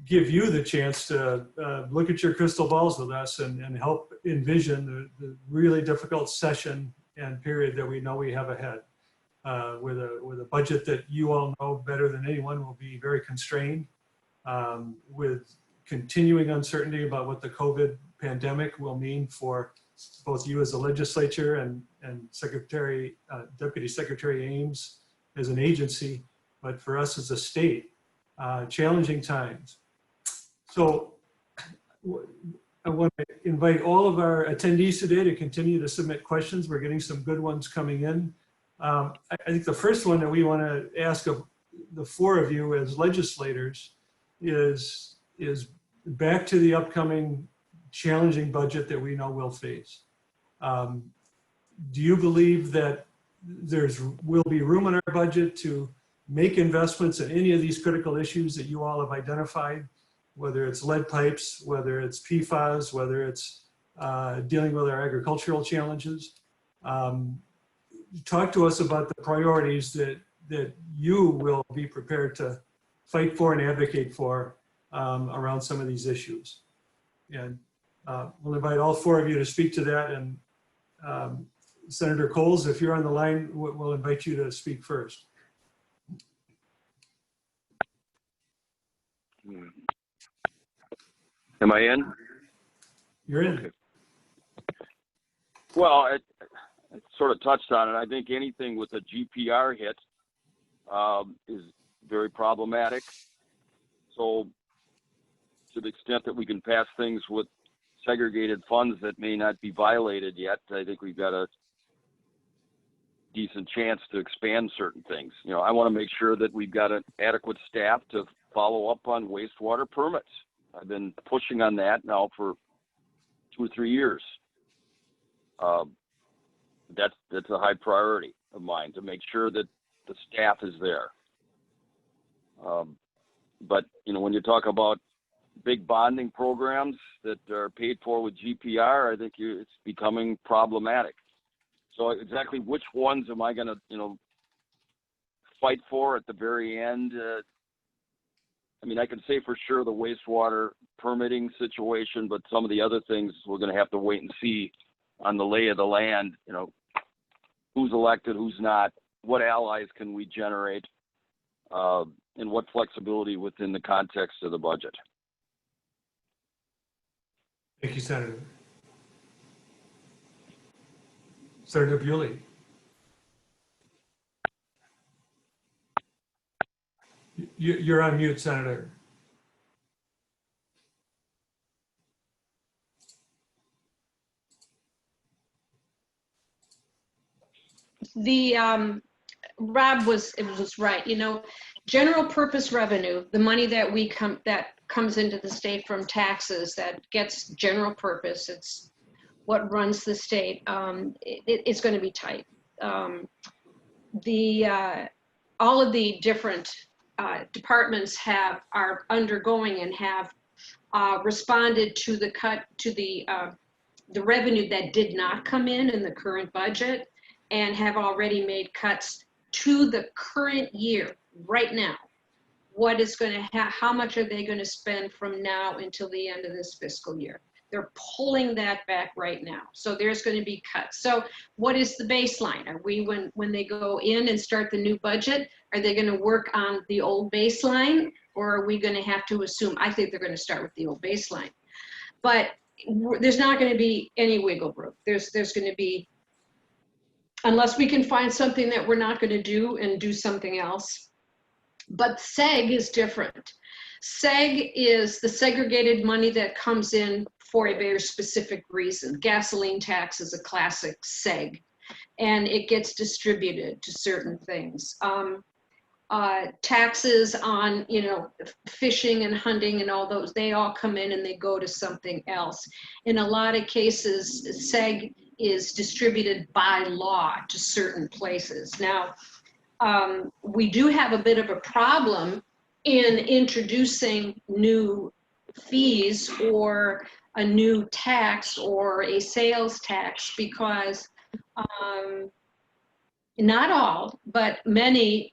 give you the chance to look at your crystal balls with us and help envision the really difficult session and period that we know we have ahead, with a budget that you all know better than anyone will be very constrained, with continuing uncertainty about what the COVID pandemic will mean for both you as a legislature and Deputy Secretary Ames as an agency, but for us as a state, challenging times. So I want to invite all of our attendees today to continue to submit questions. We're getting some good ones coming in. I think the first one that we want to ask of the four of you as legislators is back to the upcoming challenging budget that we know we'll face. Do you believe that will be room in our budget to make investments in any of these critical issues that you all have identified, whether it's lead pipes, whether it's PFAS, whether it's dealing with our agricultural challenges? Talk to us about the priorities that you will be prepared to fight for and advocate for around some of these issues. And we'll invite all four of you to speak to that. And Senator Coles, if you're on the line, we'll invite you to speak first. Am I in? You're in. Okay. Well, I sort of touched on it. I think anything with a GPR hit is very problematic. So to the extent that we can pass things with segregated funds that may not be violated yet, I think we've got a decent chance to expand certain things. You know, I want to make sure that we've got an adequate staff to follow up on wastewater permits. I've been pushing on that now for 2 or 3 years. That's a high priority of mine, to make sure that the staff is there. But you know, when you talk about big bonding programs that are paid for with GPR, I think it's becoming problematic. So exactly which ones am I going to, you know, fight for at the very end? I mean, I can say for sure the wastewater permitting situation, but some of the other things we're going to have to wait and see on the lay of the land. You know, who's elected, who's not, what allies can we generate, and what flexibility within the context of the budget. Thank you, Senator. Senator Buley. You're on mute, Senator. Rob was right. You know, general purpose revenue, the money that comes into the state from taxes that gets general purpose, it's what runs the state. It's going to be tight. All of the different departments are undergoing and have responded to the cut to the revenue that did not come in the current budget, and have already made cuts to the current year right now. What is going to how much are they going to spend from now until the end of this fiscal year? They're pulling that back right now. So there's going to be cuts. So what is the baseline? Are we, when they go in and start the new budget, are they going to work on the old baseline, or are we going to have to assume? I think they're going to start with the old baseline. But there's not going to be any wiggle room. There's going to be, unless we can find something that we're not going to do and do something else. But SEG is different. SEG is the segregated money that comes in for a very specific reason. Gasoline tax is a classic SEG, and it gets distributed to certain things. taxes on, fishing and hunting and all those, they all come in and they go to something else. In a lot of cases, SEG is distributed by law to certain places. Now, we do have a bit of a problem in introducing new fees or a new tax or a sales tax, because not all, but many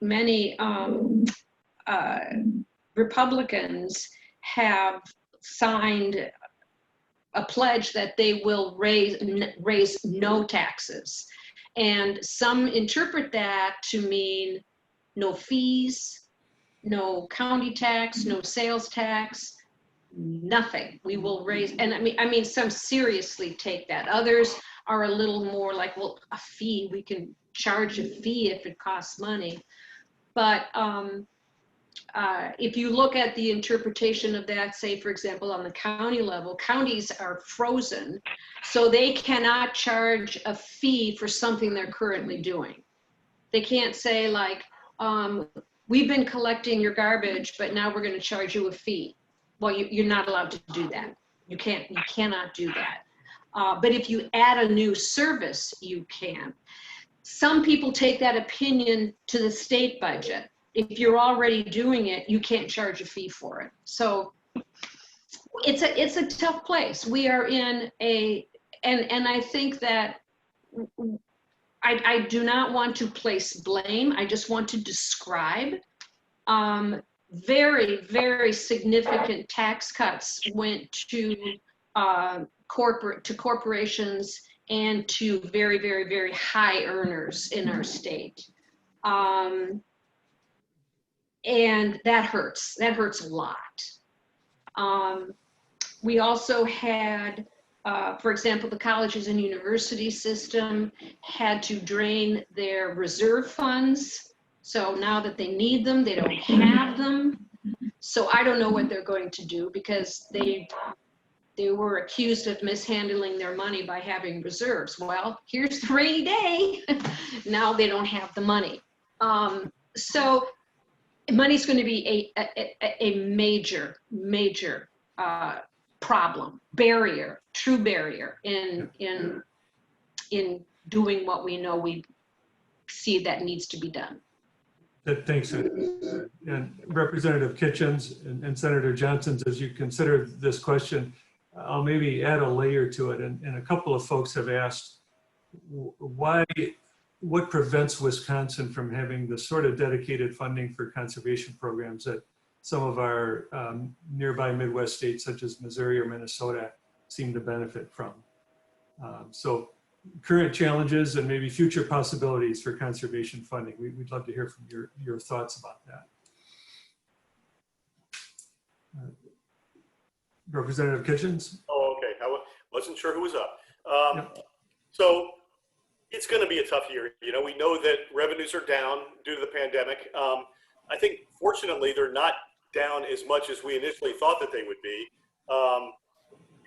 Republicans have signed a pledge that they will raise no taxes. And some interpret that to mean no fees, no county tax, no sales tax, nothing. We will raise, and I mean, some seriously take that. Others are a little more like, well, a fee, we can charge a fee if it costs money. But if you look at the interpretation of that, say, for example, on the county level, counties are frozen, so they cannot charge a fee for something they're currently doing. They can't say like, we've been collecting your garbage, but now we're going to charge you a fee. Well, you're not allowed to do that. You cannot do that. But if you add a new service, you can. Some people take that opinion to the state budget. If you're already doing it, you can't charge a fee for it. So it's a tough place. We are in a, and I think that I do not want to place blame. I just want to describe. Very, very significant tax cuts went to corporations and to very, very, very high earners in our state. And that hurts. That hurts a lot. We also had, for example, the colleges and university system had to drain their reserve funds. So now that they need them, they don't have them. So I don't know what they're going to do, because they were accused of mishandling their money by having reserves. Well, here's the rainy day. Now they don't have the money. So money's going to be a major, major problem, barrier, true barrier in doing what we know we see that needs to be done. Thanks. And Representative Kitchens and Senator Johnson's, as you consider this question, I'll maybe add a layer to it. And a couple of folks have asked, what prevents Wisconsin from having the sort of dedicated funding for conservation programs that some of our nearby Midwest states, such as Missouri or Minnesota, seem to benefit from? So current challenges and maybe future possibilities for conservation funding. We'd love to hear from your thoughts about that. Representative Kitchens? Oh, okay. I wasn't sure who was up. Yep. So it's going to be a tough year. We know that revenues are down due to the pandemic. I think fortunately they're not down as much as we initially thought that they would be.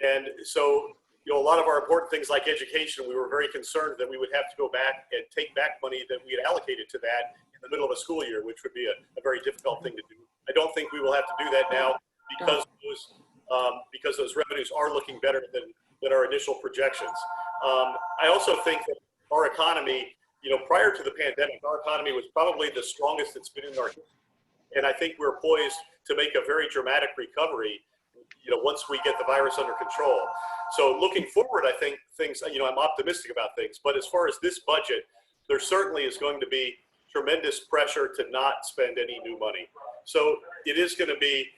And so, a lot of our important things like education, we were very concerned that we would have to go back and take back money that we had allocated to that in the middle of a school year, which would be a very difficult thing to do. I don't think we will have to do that now, because those revenues are looking better than our initial projections. I also think that our economy, prior to the pandemic, our economy was probably the strongest it's been in our history. And I think we're poised to make a very dramatic recovery, once we get the virus under control. So looking forward, I think things, I'm optimistic about things. But as far as this budget, there certainly is going to be tremendous pressure to not spend any new money. So it is going to be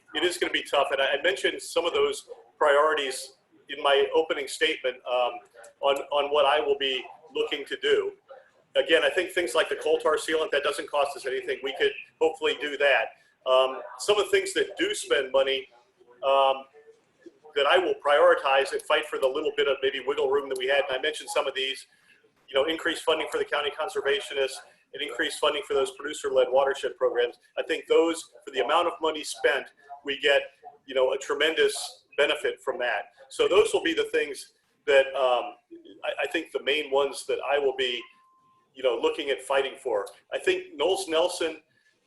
tough. And I mentioned some of those priorities in my opening statement on what I will be looking to do. Again, I think things like the coal tar sealant, that doesn't cost us anything. We could hopefully do that. Some of the things that do spend money that I will prioritize and fight for the little bit of maybe wiggle room that we had. And I mentioned some of these, increased funding for the county conservationists and increased funding for those producer-led watershed programs. I think those, for the amount of money spent, we get, a tremendous benefit from that. So those will be the things that I think the main ones that I will be, looking at fighting for. I think Knowles Nelson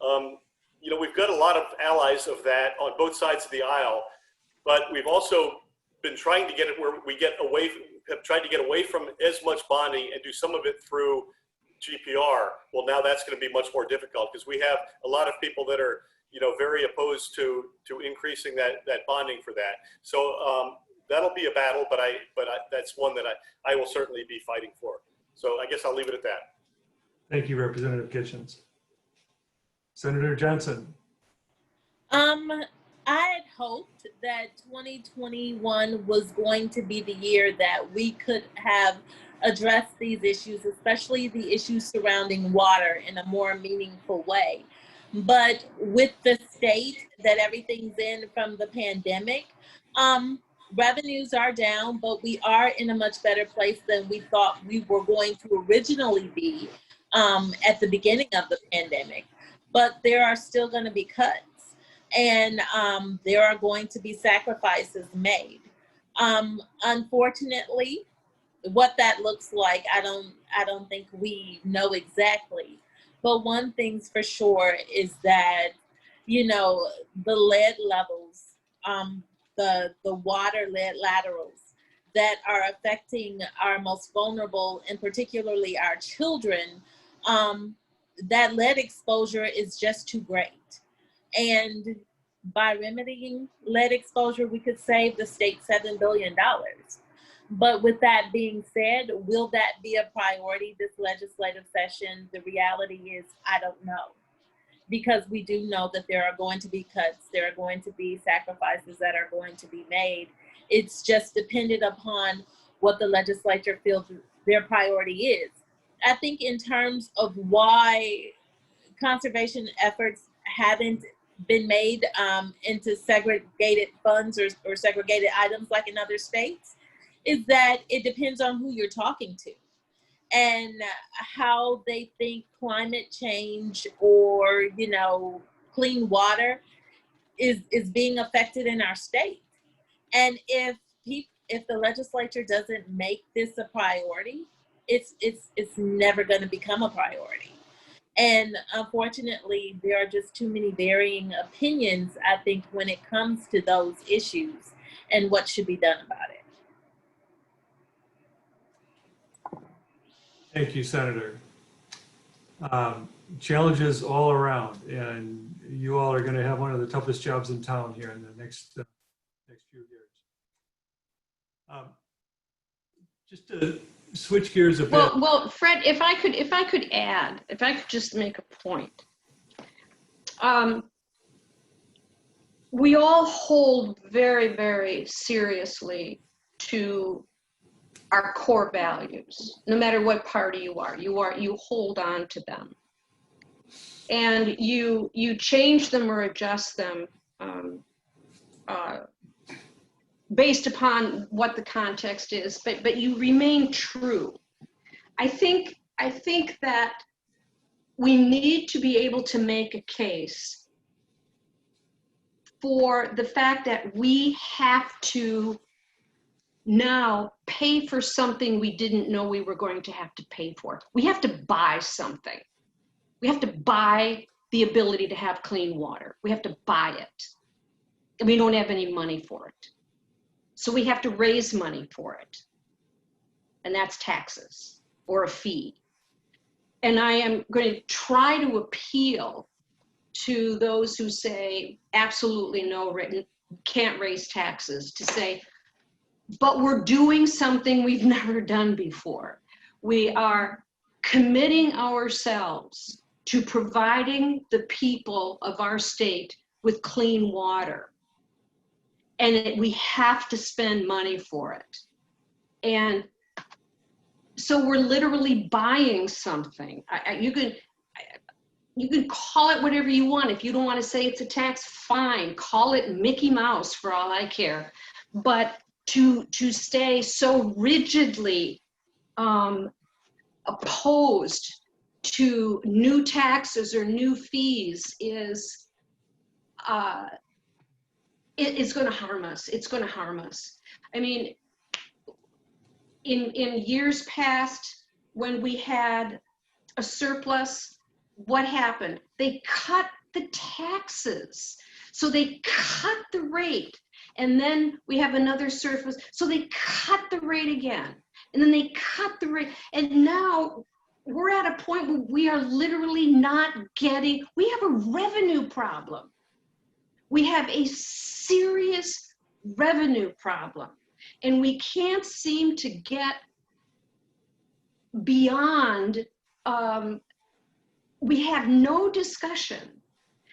You know, we've got a lot of allies of that on both sides of the aisle, but we've also been trying to get it where we have tried to get away from as much bonding and do some of it through GPR. Well, now that's going to be much more difficult because we have a lot of people that are, you know, very opposed to increasing that bonding for that. So that'll be a battle, but that's one that I will certainly be fighting for. So I guess I'll leave it at that. Thank you, Representative Kitchens. Senator Johnson. I had hoped that 2021 was going to be the year that we could have addressed these issues, especially the issues surrounding water, in a more meaningful way. But with the state that everything's in from the pandemic, revenues are down, but we are in a much better place than we thought we were going to originally be at the beginning of the pandemic. But there are still going to be cuts. And there are going to be sacrifices made. Unfortunately, what that looks like, I don't think we know exactly. But one thing's for sure is that, you know, the lead levels, the water lead laterals that are affecting our most vulnerable, and particularly our children, that lead exposure is just too great. And by remedying lead exposure, we could save the state $7 billion. But with that being said, will that be a priority this legislative session? The reality is, I don't know. Because we do know that there are going to be cuts, there are going to be sacrifices that are going to be made. It's just dependent upon what the legislature feels their priority is. I think in terms of why conservation efforts haven't been made into segregated funds or segregated items like in other states, is that it depends on who you're talking to and how they think climate change or, you know, clean water is being affected in our state. And if the legislature doesn't make this a priority, it's never going to become a priority. And unfortunately, there are just too many varying opinions, I think, when it comes to those issues and what should be done about it. Thank you, Senator. Challenges all around, and you all are going to have one of the toughest jobs in town here in the next few years. Just to switch gears a bit. Well, Fred, if I could just make a point. We all hold very, very seriously to our core values, no matter what party you hold on to them. And you change them or adjust them based upon what the context is, but you remain true. I think that we need to be able to make a case for the fact that we have to now pay for something we didn't know we were going to have to pay for. We have to buy something. We have to buy the ability to have clean water. We have to buy it. And we don't have any money for it. So we have to raise money for it. And that's taxes or a fee. And I am going to try to appeal to those who say absolutely no, can't raise taxes, to say, but we're doing something we've never done before. We are committing ourselves to providing the people of our state with clean water. And we have to spend money for it. And so we're literally buying something. You can call it whatever you want. If you don't want to say it's a tax, fine. Call it Mickey Mouse for all I care. But to stay so rigidly opposed to new taxes or new fees is it's going to harm us. It's going to harm us. I mean, in years past, when we had a surplus, what happened? They cut the taxes. So they cut the rate. And then we have another surface. So they cut the rate again. And then they cut the rate. And now we're at a point where we are literally not getting, we have a revenue problem. We have a serious revenue problem. And we can't seem to get beyond, we have no discussion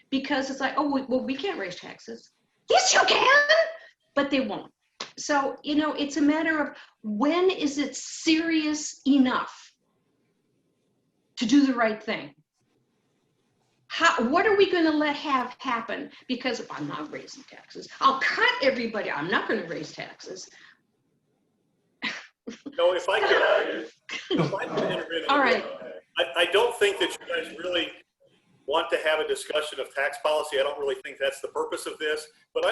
because it's like, oh, well, we can't raise taxes. Yes, you can, but they won't. So, you know, it's a matter of when is it serious enough to do the right thing? What are we going to let have happen? Because I'm not raising taxes. I'll cut everybody. I'm not going to raise taxes. No, if I could intervene. All right. I don't think that you guys really want to have a discussion of tax policy. I don't really think that's the purpose of this, but I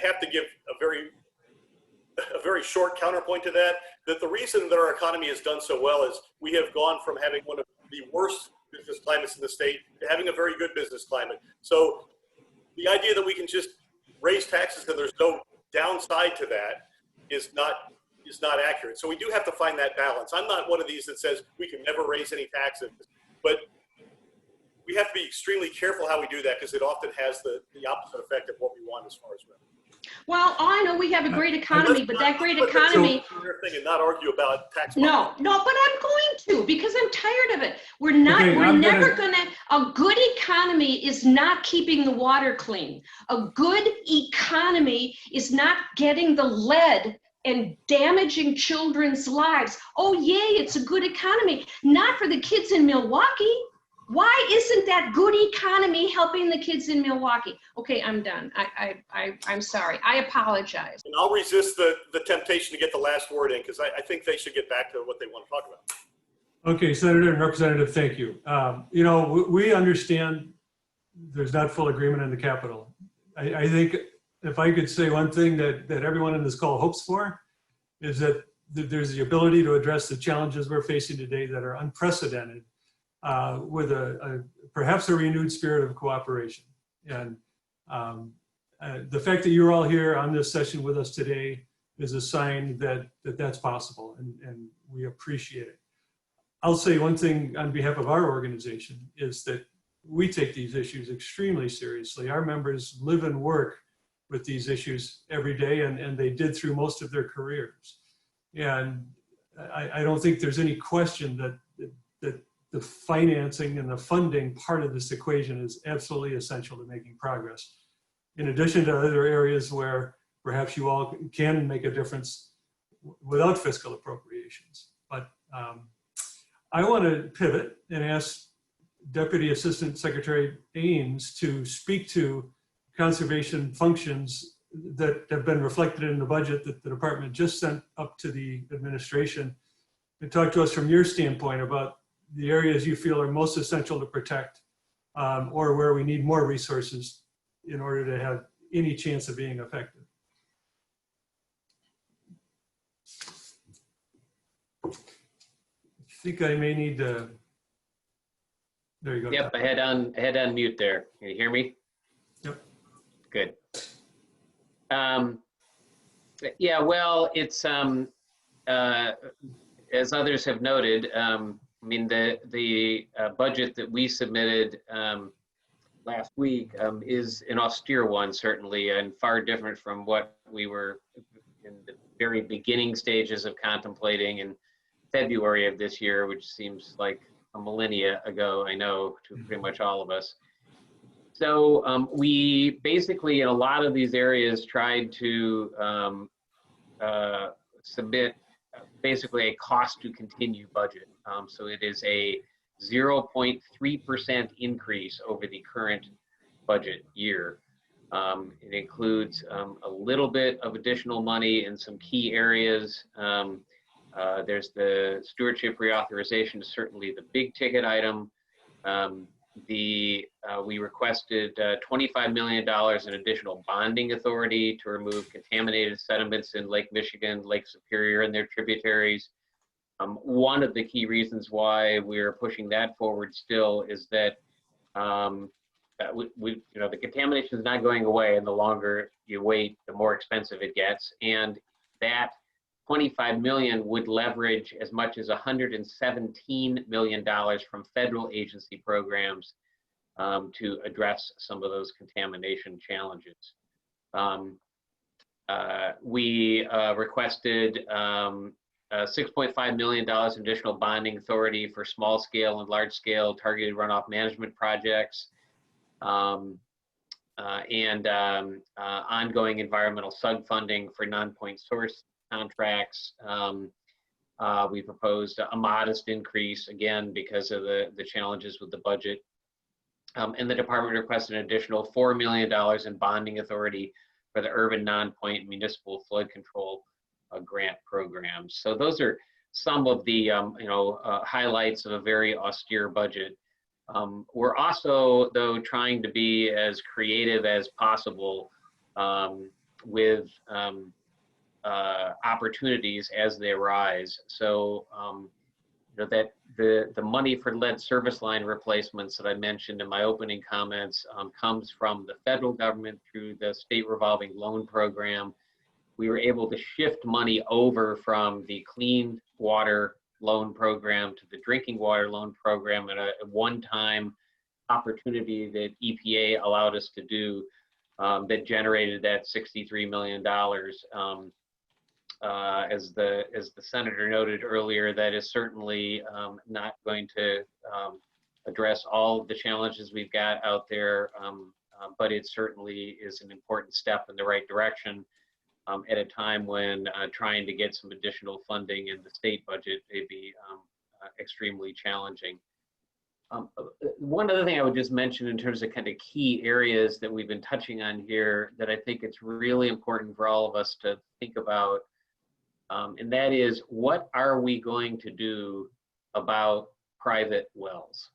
have to give a very short counterpoint to that, that the reason that our economy has done so well is we have gone from having one of the worst business climates in the state to having a very good business climate. So the idea that we can just raise taxes and there's no downside to that is not accurate. So we do have to find that balance. I'm not one of these that says we can never raise any taxes, but we have to be extremely careful how we do that because it often has the opposite effect of what we want as far as revenue. Well, I know we have a great economy, but that great economy. And not argue about tax. No, but I'm going to because I'm tired of it. We're never gonna. A good economy is not keeping the water clean. A good economy is not getting the lead and damaging children's lives. Oh, yay, it's a good economy. Not for the kids in Milwaukee. Why isn't that good economy helping the kids in Milwaukee? Okay, I'm done. I'm sorry. I apologize. And I'll resist the temptation to get the last word in because I think they should get back to what they want to talk about. Okay, Senator and Representative, thank you. You know, we understand there's not full agreement in the Capitol. I think if I could say one thing that everyone in this call hopes for is that there's the ability to address the challenges we're facing today that are unprecedented with perhaps a renewed spirit of cooperation. And the fact that you're all here on this session with us today is a sign that that's possible, and we appreciate it. I'll say one thing on behalf of our organization is that we take these issues extremely seriously. Our members live and work with these issues every day, and they did through most of their careers. And I don't think there's any question that the financing and the funding part of this equation is absolutely essential to making progress. In addition to other areas where perhaps you all can make a difference without fiscal appropriations. But I want to pivot and ask Deputy Assistant Secretary Ames to speak to conservation functions that have been reflected in the budget that the department just sent up to the administration, and talk to us from your standpoint about the areas you feel are most essential to protect, or where we need more resources in order to have any chance of being effective. I think I may need to, there you go. Yep, I had on mute there. Can you hear me? Yep. Good. Yeah, well, it's, as others have noted, I mean, the budget that we submitted last week is an austere one, certainly, and far different from what we were in the very beginning stages of contemplating in February of this year, which seems like a millennia ago, I know, to pretty much all of us. So we basically, in a lot of these areas, tried to submit basically a cost to continue budget. So it is a 0.3% increase over the current budget year. It includes a little bit of additional money in some key areas. There's the Stewardship Reauthorization is certainly the big ticket item. We requested $25 million in additional bonding authority to remove contaminated sediments in Lake Michigan, Lake Superior, and their tributaries. One of the key reasons why we're pushing that forward still is that the contamination is not going away, and the longer you wait, the more expensive it gets. And that 25 million would leverage as much as $117 million from federal agency programs to address some of those contamination challenges. We requested $6.5 million in additional bonding authority for small scale and large scale targeted runoff management projects, and ongoing environmental sub-funding for non-point source contracts. We proposed a modest increase, again, because of the challenges with the budget. And the department requested an additional $4 million in bonding authority for the urban non-point municipal flood control grant programs. So those are some of the highlights of a very austere budget. We're also, though, trying to be as creative as possible with opportunities as they arise. So that the money for lead service line replacements that I mentioned in my opening comments comes from the federal government through the state revolving loan program. We were able to shift money over from the clean water loan program to the drinking water loan program at a one-time opportunity that EPA allowed us to do that generated that $63 million. As the senator noted earlier, that is certainly not going to address all of the challenges we've got out there, but it certainly is an important step in the right direction at a time when trying to get some additional funding in the state budget may be extremely challenging. One other thing I would just mention in terms of kind of key areas that we've been touching on here that I think it's really important for all of us to think about, and that is, what are we going to do about private wells?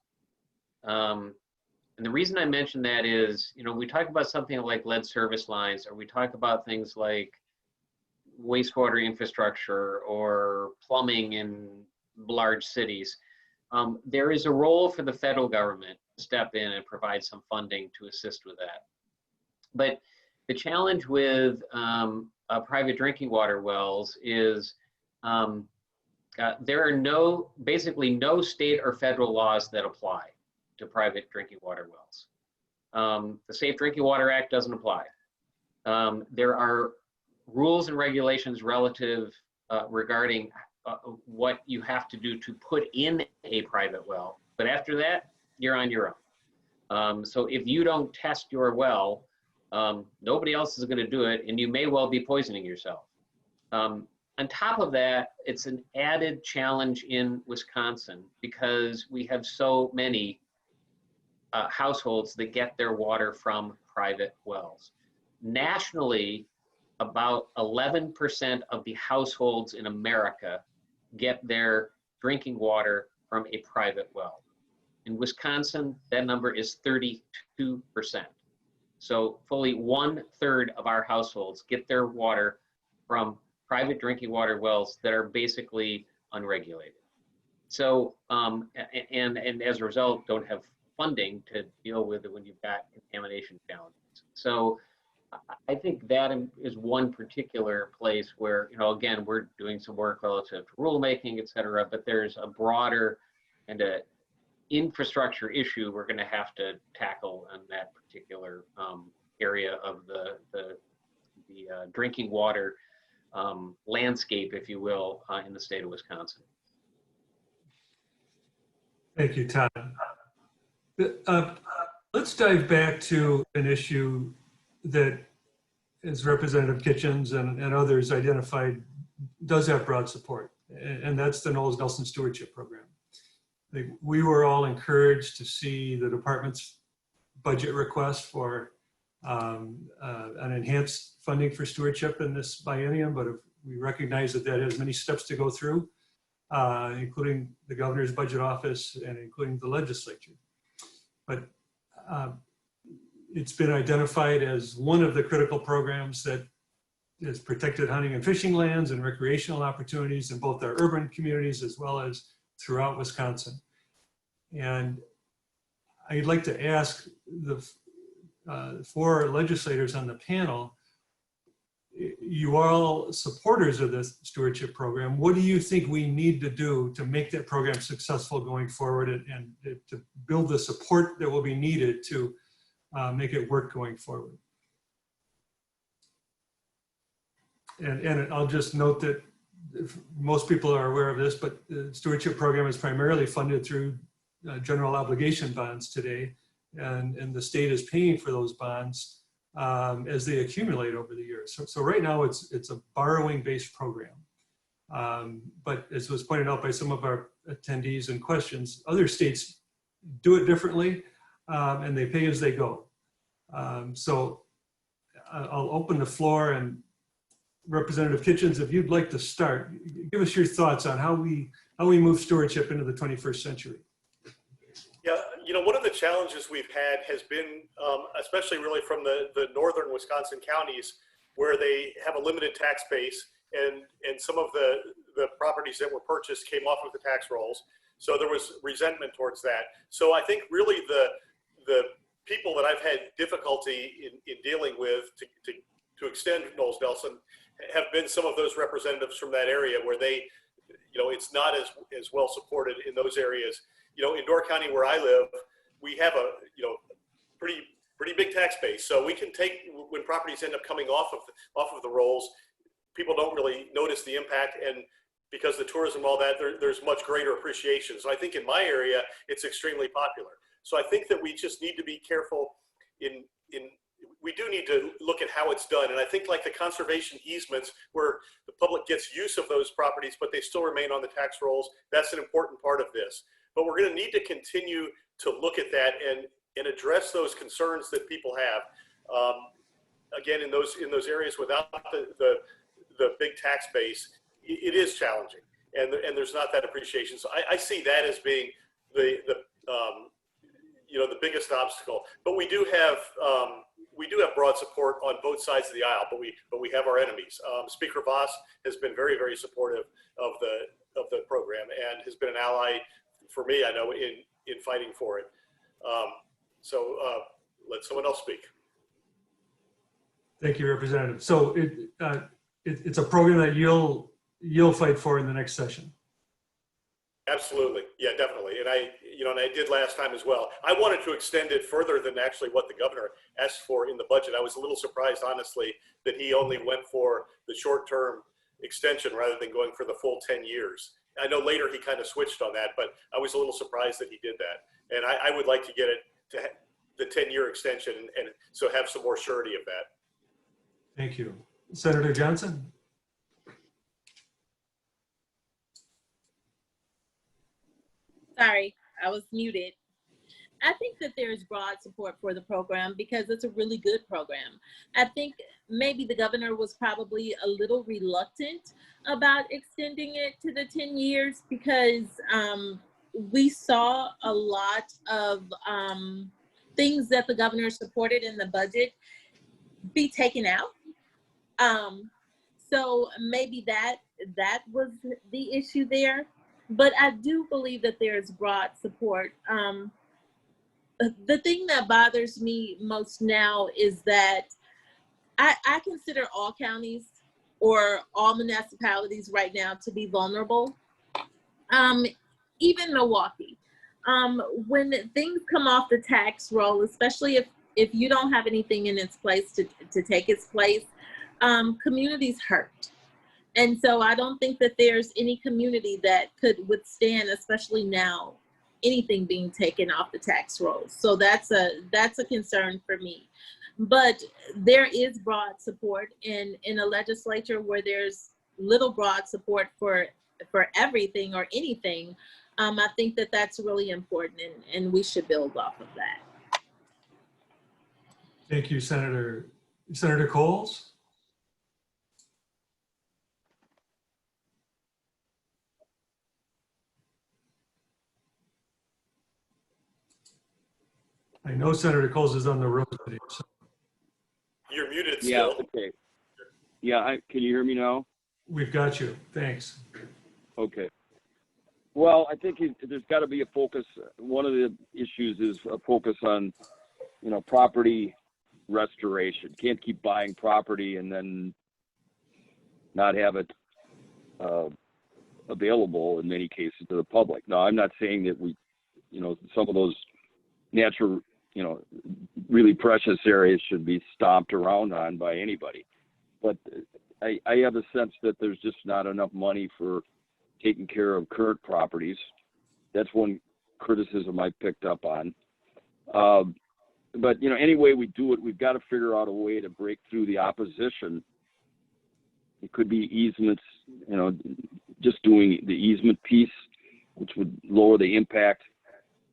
And the reason I mention that is, we talk about something like lead service lines, or we talk about things like wastewater infrastructure or plumbing in large cities. There is a role for the federal government to step in and provide some funding to assist with that. But the challenge with private drinking water wells is there are basically no state or federal laws that apply to private drinking water wells. The Safe Drinking Water Act doesn't apply. There are rules and regulations relative regarding what you have to do to put in a private well, but after that, you're on your own. So if you don't test your well, nobody else is going to do it, and you may well be poisoning yourself. On top of that, it's an added challenge in Wisconsin because we have so many households that get their water from private wells. Nationally, about 11% of the households in America get their drinking water from a private well. In Wisconsin, that number is 32%. So fully 1/3 of our households get their water from private drinking water wells that are basically unregulated. So, and as a result, don't have funding to deal with it when you've got contamination challenges. So I think that is one particular place where, again, we're doing some work relative to rulemaking, et cetera, but there's a broader and a infrastructure issue we're going to have to tackle in that particular area of the drinking water landscape, if you will, in the state of Wisconsin. Thank you, Todd. Let's dive back to an issue that, as Representative Kitchens and others identified, does have broad support, and that's the Knowles Nelson Stewardship Program. We were all encouraged to see the department's budget request for an enhanced funding for stewardship in this biennium, but we recognize that that has many steps to go through, including the governor's budget office and including the legislature. But it's been identified as one of the critical programs that is protected hunting and fishing lands and recreational opportunities in both our urban communities as well as throughout Wisconsin. And I'd like to ask the four legislators on the panel, you are all supporters of this stewardship program. What do you think we need to do to make that program successful going forward and to build the support that will be needed to make it work going forward? And I'll just note that most people are aware of this, but the stewardship program is primarily funded through general obligation bonds today, and the state is paying for those bonds as they accumulate over the years. So right now it's a borrowing-based program. But as was pointed out by some of our attendees and questions, other states do it differently, and they pay as they go. So I'll open the floor, and Representative Kitchens, if you'd like to start, give us your thoughts on how we move stewardship into the 21st century. Yeah, you know, one of the challenges we've had has been, especially really from the northern Wisconsin counties, where they have a limited tax base, and some of the properties that were purchased came off of the tax rolls. So there was resentment towards that. So I think really the people that I've had difficulty in dealing with to extend Knowles Nelson have been some of those representatives from that area where they, you know, it's not as well supported in those areas. You know, in Door County where I live, we have a, you know, pretty big tax base. So we can take, when properties end up coming off of the rolls, people don't really notice the impact, and because the tourism, all that, there's much greater appreciation. So I think in my area, it's extremely popular. So I think that we just need to be careful we do need to look at how it's done. And I think like the conservation easements where the public gets use of those properties, but they still remain on the tax rolls, that's an important part of this. But we're going to need to continue to look at that and address those concerns that people have. Again, in those areas without the big tax base, it is challenging, and there's not that appreciation. So I see that as being the biggest obstacle. But we do have broad support on both sides of the aisle. But we have our enemies. Speaker Voss has been very, very supportive of the program and has been an ally for me, I know, in fighting for it. So let someone else speak. Thank you, Representative. So it's a program that you'll fight for in the next session. Absolutely, yeah, definitely. And I did last time as well. I wanted to extend it further than actually what the governor asked for in the budget. I was a little surprised, honestly, that he only went for the short-term extension rather than going for the full 10 years. I know later he kind of switched on that, but I was a little surprised that he did that. And I would like to get it to the 10-year extension and so have some more surety of that. Thank you. Senator Johnson? Sorry, I was muted. I think that there's broad support for the program because it's a really good program. I think maybe the governor was probably a little reluctant about extending it to the 10 years because we saw a lot of things that the governor supported in the budget be taken out. So maybe that was the issue there. But I do believe that there's broad support. The thing that bothers me most now is that I consider all counties or all municipalities right now to be vulnerable. Even Milwaukee. When things come off the tax roll, especially if you don't have anything in its place to take its place, communities hurt. And so I don't think that there's any community that could withstand, especially now, anything being taken off the tax rolls. So that's a concern for me. But there is broad support in a legislature where there's little broad support for everything or anything. I think that that's really important, and we should build off of that. Thank you, Senator. Senator Coles? I know Senator Coles is on the road today. So. You're muted Yeah, still. okay. Yeah, can you hear me now? We've got you. Thanks. Okay. Well, I think there's got to be a focus. One of the issues is a focus on, property restoration. Can't keep buying property and then not have it available in many cases to the public. Now, I'm not saying that some of those natural, really precious areas should be stomped around on by anybody. But I have a sense that there's just not enough money for taking care of current properties. That's one criticism I picked up on. But, any way we do it, we've got to figure out a way to break through the opposition. It could be easements, just doing the easement piece, which would lower the impact.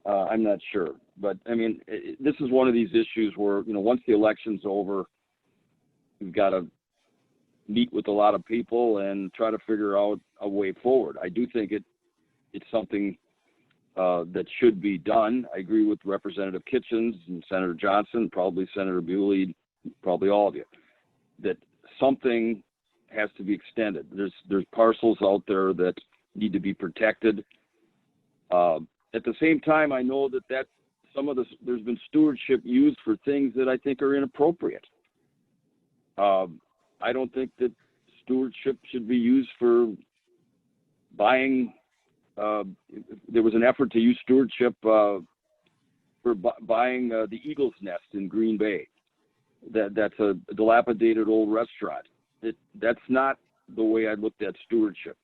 I'm not sure. But, this is one of these issues where, once the election's over, we've got to meet with a lot of people and try to figure out a way forward. I do think it's something that should be done. I agree with Representative Kitchens and Senator Johnson, probably Senator Buley, probably all of you, that something has to be extended. There's parcels out there that need to be protected. At the same time, I know that there's been stewardship used for things that I think are inappropriate. I don't think that stewardship should be used for buying. There was an effort to use stewardship for buying the Eagle's Nest in Green Bay. That's a dilapidated old restaurant. That's not the way I looked at stewardship.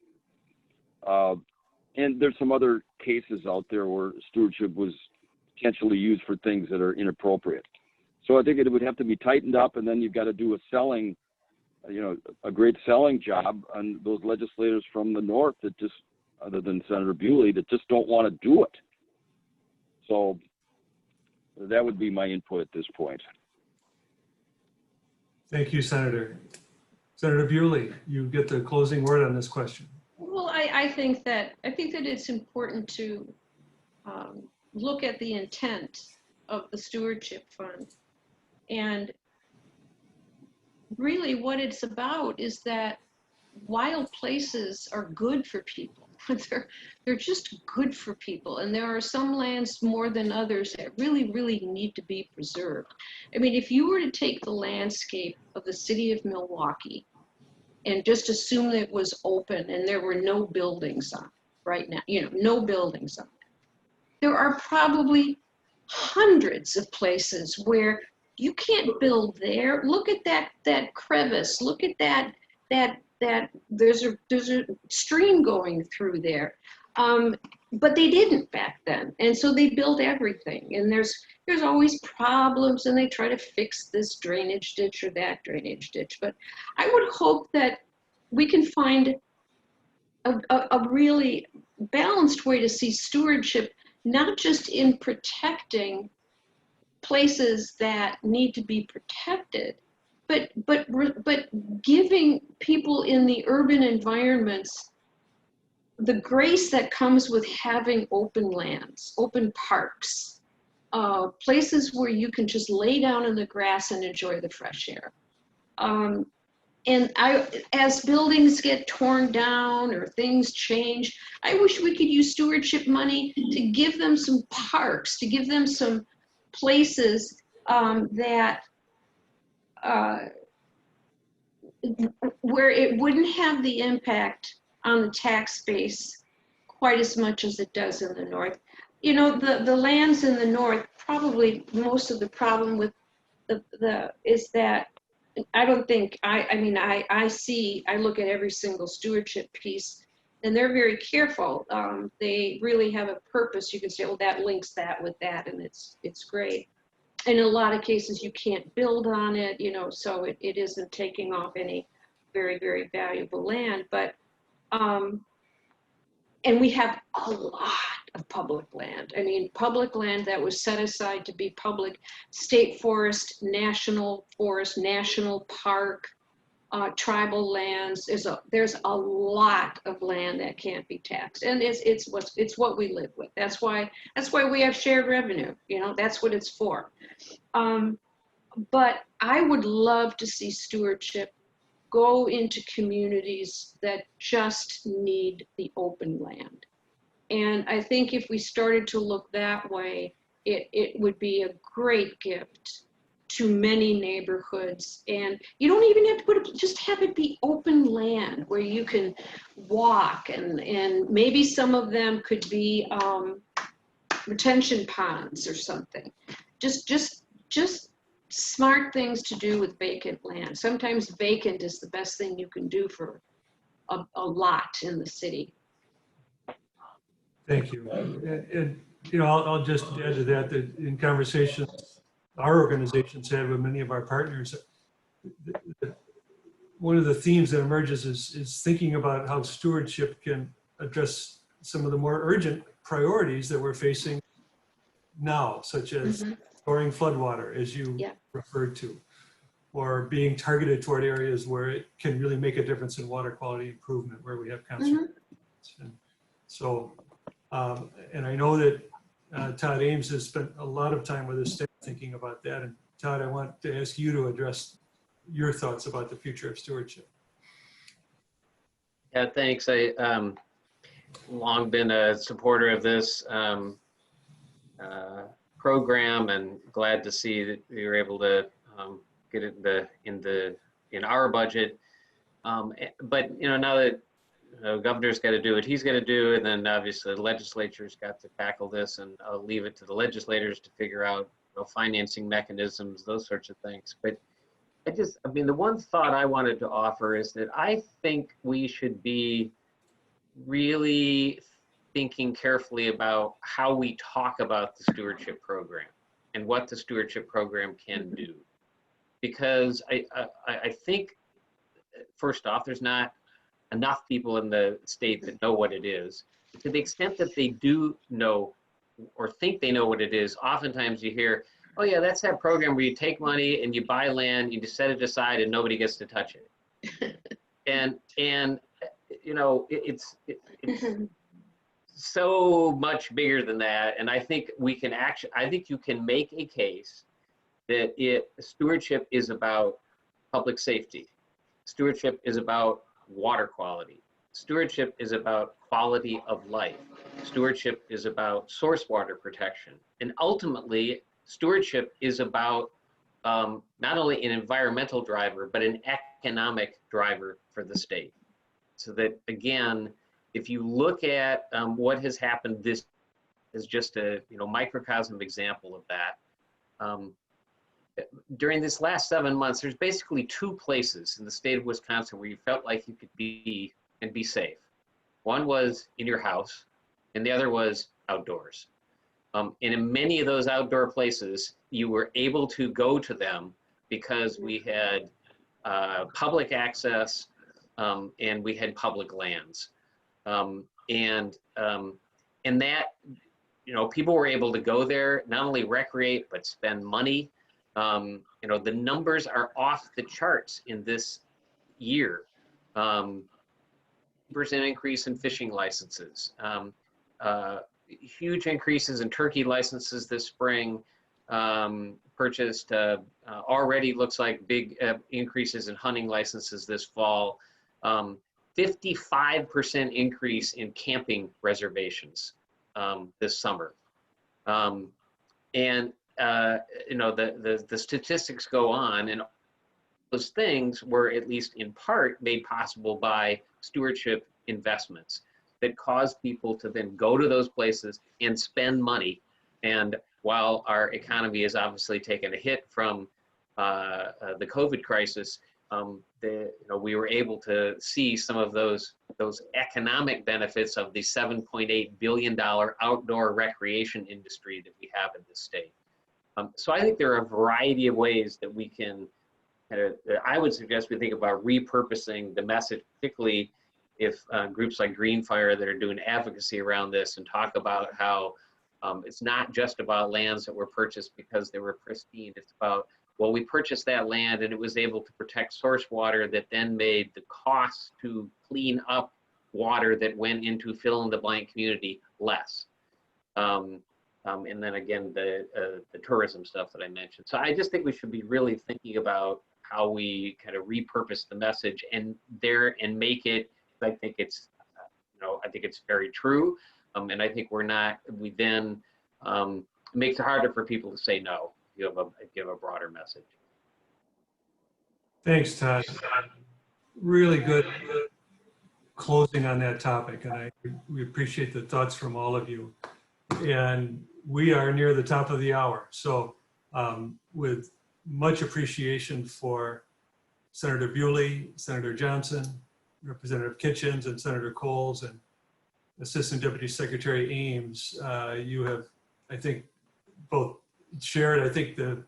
And there's some other cases out there where stewardship was potentially used for things that are inappropriate. So I think it would have to be tightened up, and then you've got to do a great selling job on those legislators from the north that just, other than Senator Buley, that just don't want to do it. So that would be my input at this point. Thank you, Senator. Senator Buley, you get the closing word on this question. Well, I think that it's important to look at the intent of the stewardship fund. And really what it's about is that wild places are good for people. They're just good for people. And there are some lands more than others that really, really need to be preserved. If you were to take the landscape of the city of Milwaukee and just assume that it was open and there were no buildings on it right now, no buildings on it, there are probably hundreds of places where you can't build there. Look at that crevice. Look at that there's a stream going through there. But they didn't back then. And so they built everything. And there's always problems, and they try to fix this drainage ditch or that drainage ditch. But I would hope that we can find a really balanced way to see stewardship, not just in protecting places that need to be protected, but giving people in the urban environments the grace that comes with having open lands, open parks, places where you can just lay down in the grass and enjoy the fresh air. And as buildings get torn down or things change, I wish we could use stewardship money to give them some parks, to give them some places where it wouldn't have the impact on the tax base quite as much as it does in the north. The lands in the north, probably most of the problem with is that I don't think, I look at every single stewardship piece, and they're very careful. They really have a purpose. You can say, well, that links that with that, and it's great. In a lot of cases, you can't build on it, so it isn't taking off any very, very valuable land. But, and we have a lot of public land. Public land that was set aside to be public, state forest, national park, tribal lands. There's a lot of land that can't be taxed, and it's what we live with. That's why we have shared revenue. That's what it's for. But I would love to see stewardship go into communities that just need the open land. And I think if we started to look that way, it would be a great gift to many neighborhoods. And you don't even have to put it, just have it be open land where you can walk, and maybe some of them could be retention ponds or something. Just smart things to do with vacant land. Sometimes vacant is the best thing you can do for a lot in the city. Thank you. And you know, I'll just add to that, that in conversations our organization's had with many of our partners, one of the themes that emerges is thinking about how stewardship can address some of the more urgent priorities that we're facing now, such as storing floodwater, as you referred to, or being targeted toward areas where it can really make a difference in water quality improvement, where we have conservation. And so, and I know that Todd Ames has spent a lot of time with his staff thinking about that. And Todd, I want to ask you to address your thoughts about the future of stewardship. Yeah, thanks. I long been a supporter of this program, and glad to see that we were able to get it in our budget. But you know, now that the governor's got to do what he's got to do, and then obviously the legislature's got to tackle this, and I'll leave it to the legislators to figure out, you know, financing mechanisms, those sorts of things. But I mean, the one thought I wanted to offer is that I think we should be really thinking carefully about how we talk about the stewardship program and what the stewardship program can do. Because I think, first off, there's not enough people in the state that know what it is. To the extent that they do know or think they know what it is, oftentimes you hear, oh yeah, that's that program where you take money and you buy land, you just set it aside and nobody gets to touch it. and you know, it's so much bigger than that. And I think we can I think you can make a case that stewardship is about public safety. Stewardship is about water quality. Stewardship is about quality of life. Stewardship is about source water protection. And ultimately, stewardship is about not only an environmental driver, but an economic driver for the state. So that, again, if you look at what has happened, this is just a microcosm example of that. During this last 7 months, there's basically 2 places in the state of Wisconsin where you felt like you could be and be safe. One was in your house, and the other was outdoors. And in many of those outdoor places, you were able to go to them because we had public access and we had public lands. And that, people were able to go there, not only recreate, but spend money. The numbers are off the charts in this year. 10% increase in fishing licenses, huge increases in turkey licenses this spring, purchased, already looks like big increases in hunting licenses this fall, 55% increase in camping reservations this summer. The statistics go on, and those things were at least in part made possible by stewardship investments that caused people to then go to those places and spend money. And while our economy has obviously taken a hit from the COVID crisis, we were able to see some of those economic benefits of the $7.8 billion outdoor recreation industry that we have in this state. So I think there are a variety of ways that we can, I would suggest we think about repurposing the message, particularly if groups like Green Fire that are doing advocacy around this and talk about how it's not just about lands that were purchased because they were pristine. It's about, well, we purchased that land and it was able to protect source water that then made the cost to clean up water that went into fill in the blank community less. And then again, the tourism stuff that I mentioned. So I just think we should be really thinking about how we kind of repurpose the message and make it. I think it's, I think it's very true, and I think we then it makes it harder for people to say no. Give a broader message. Thanks, Todd. Really good closing on that topic, and we appreciate the thoughts from all of you. And we are near the top of the hour, so with much appreciation for Senator Buley, Senator Johnson, Representative Kitchens, and Senator Coles, and Assistant Deputy Secretary Ames. You have, I think, both shared, I think, the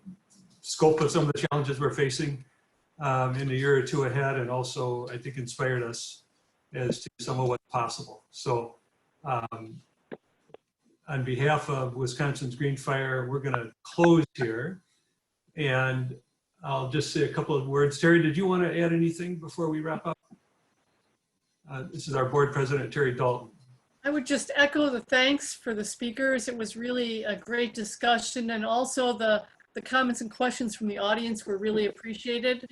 scope of some of the challenges we're facing in the year or two ahead, and also, I think, inspired us as to some of what's possible. So on behalf of Wisconsin's Green Fire, we're going to close here. And I'll just say a couple of words. Terry, did you want to add anything before we wrap up? This is our board president, Terry Dalton. I would just echo the thanks for the speakers. It was really a great discussion, and also the comments and questions from the audience were really appreciated.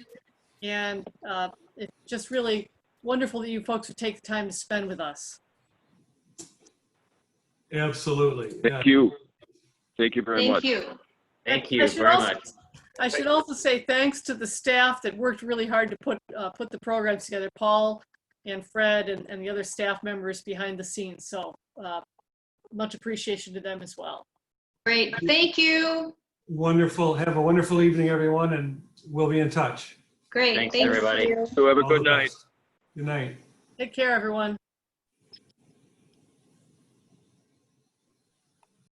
And it's just really wonderful that you folks would take the time to spend with us. Absolutely. Thank you. Thank you very much. Thank you. Thank you very much. I should also say thanks to the staff that worked really hard to put the programs together, Paul and Fred and the other staff members behind the scenes. So much appreciation to them as well. Great. Thank you. Wonderful. Have a wonderful evening, everyone, and we'll be in touch. Great. Thanks, Thank everybody. you. So have a All good the night. best. Good night. Take care, everyone.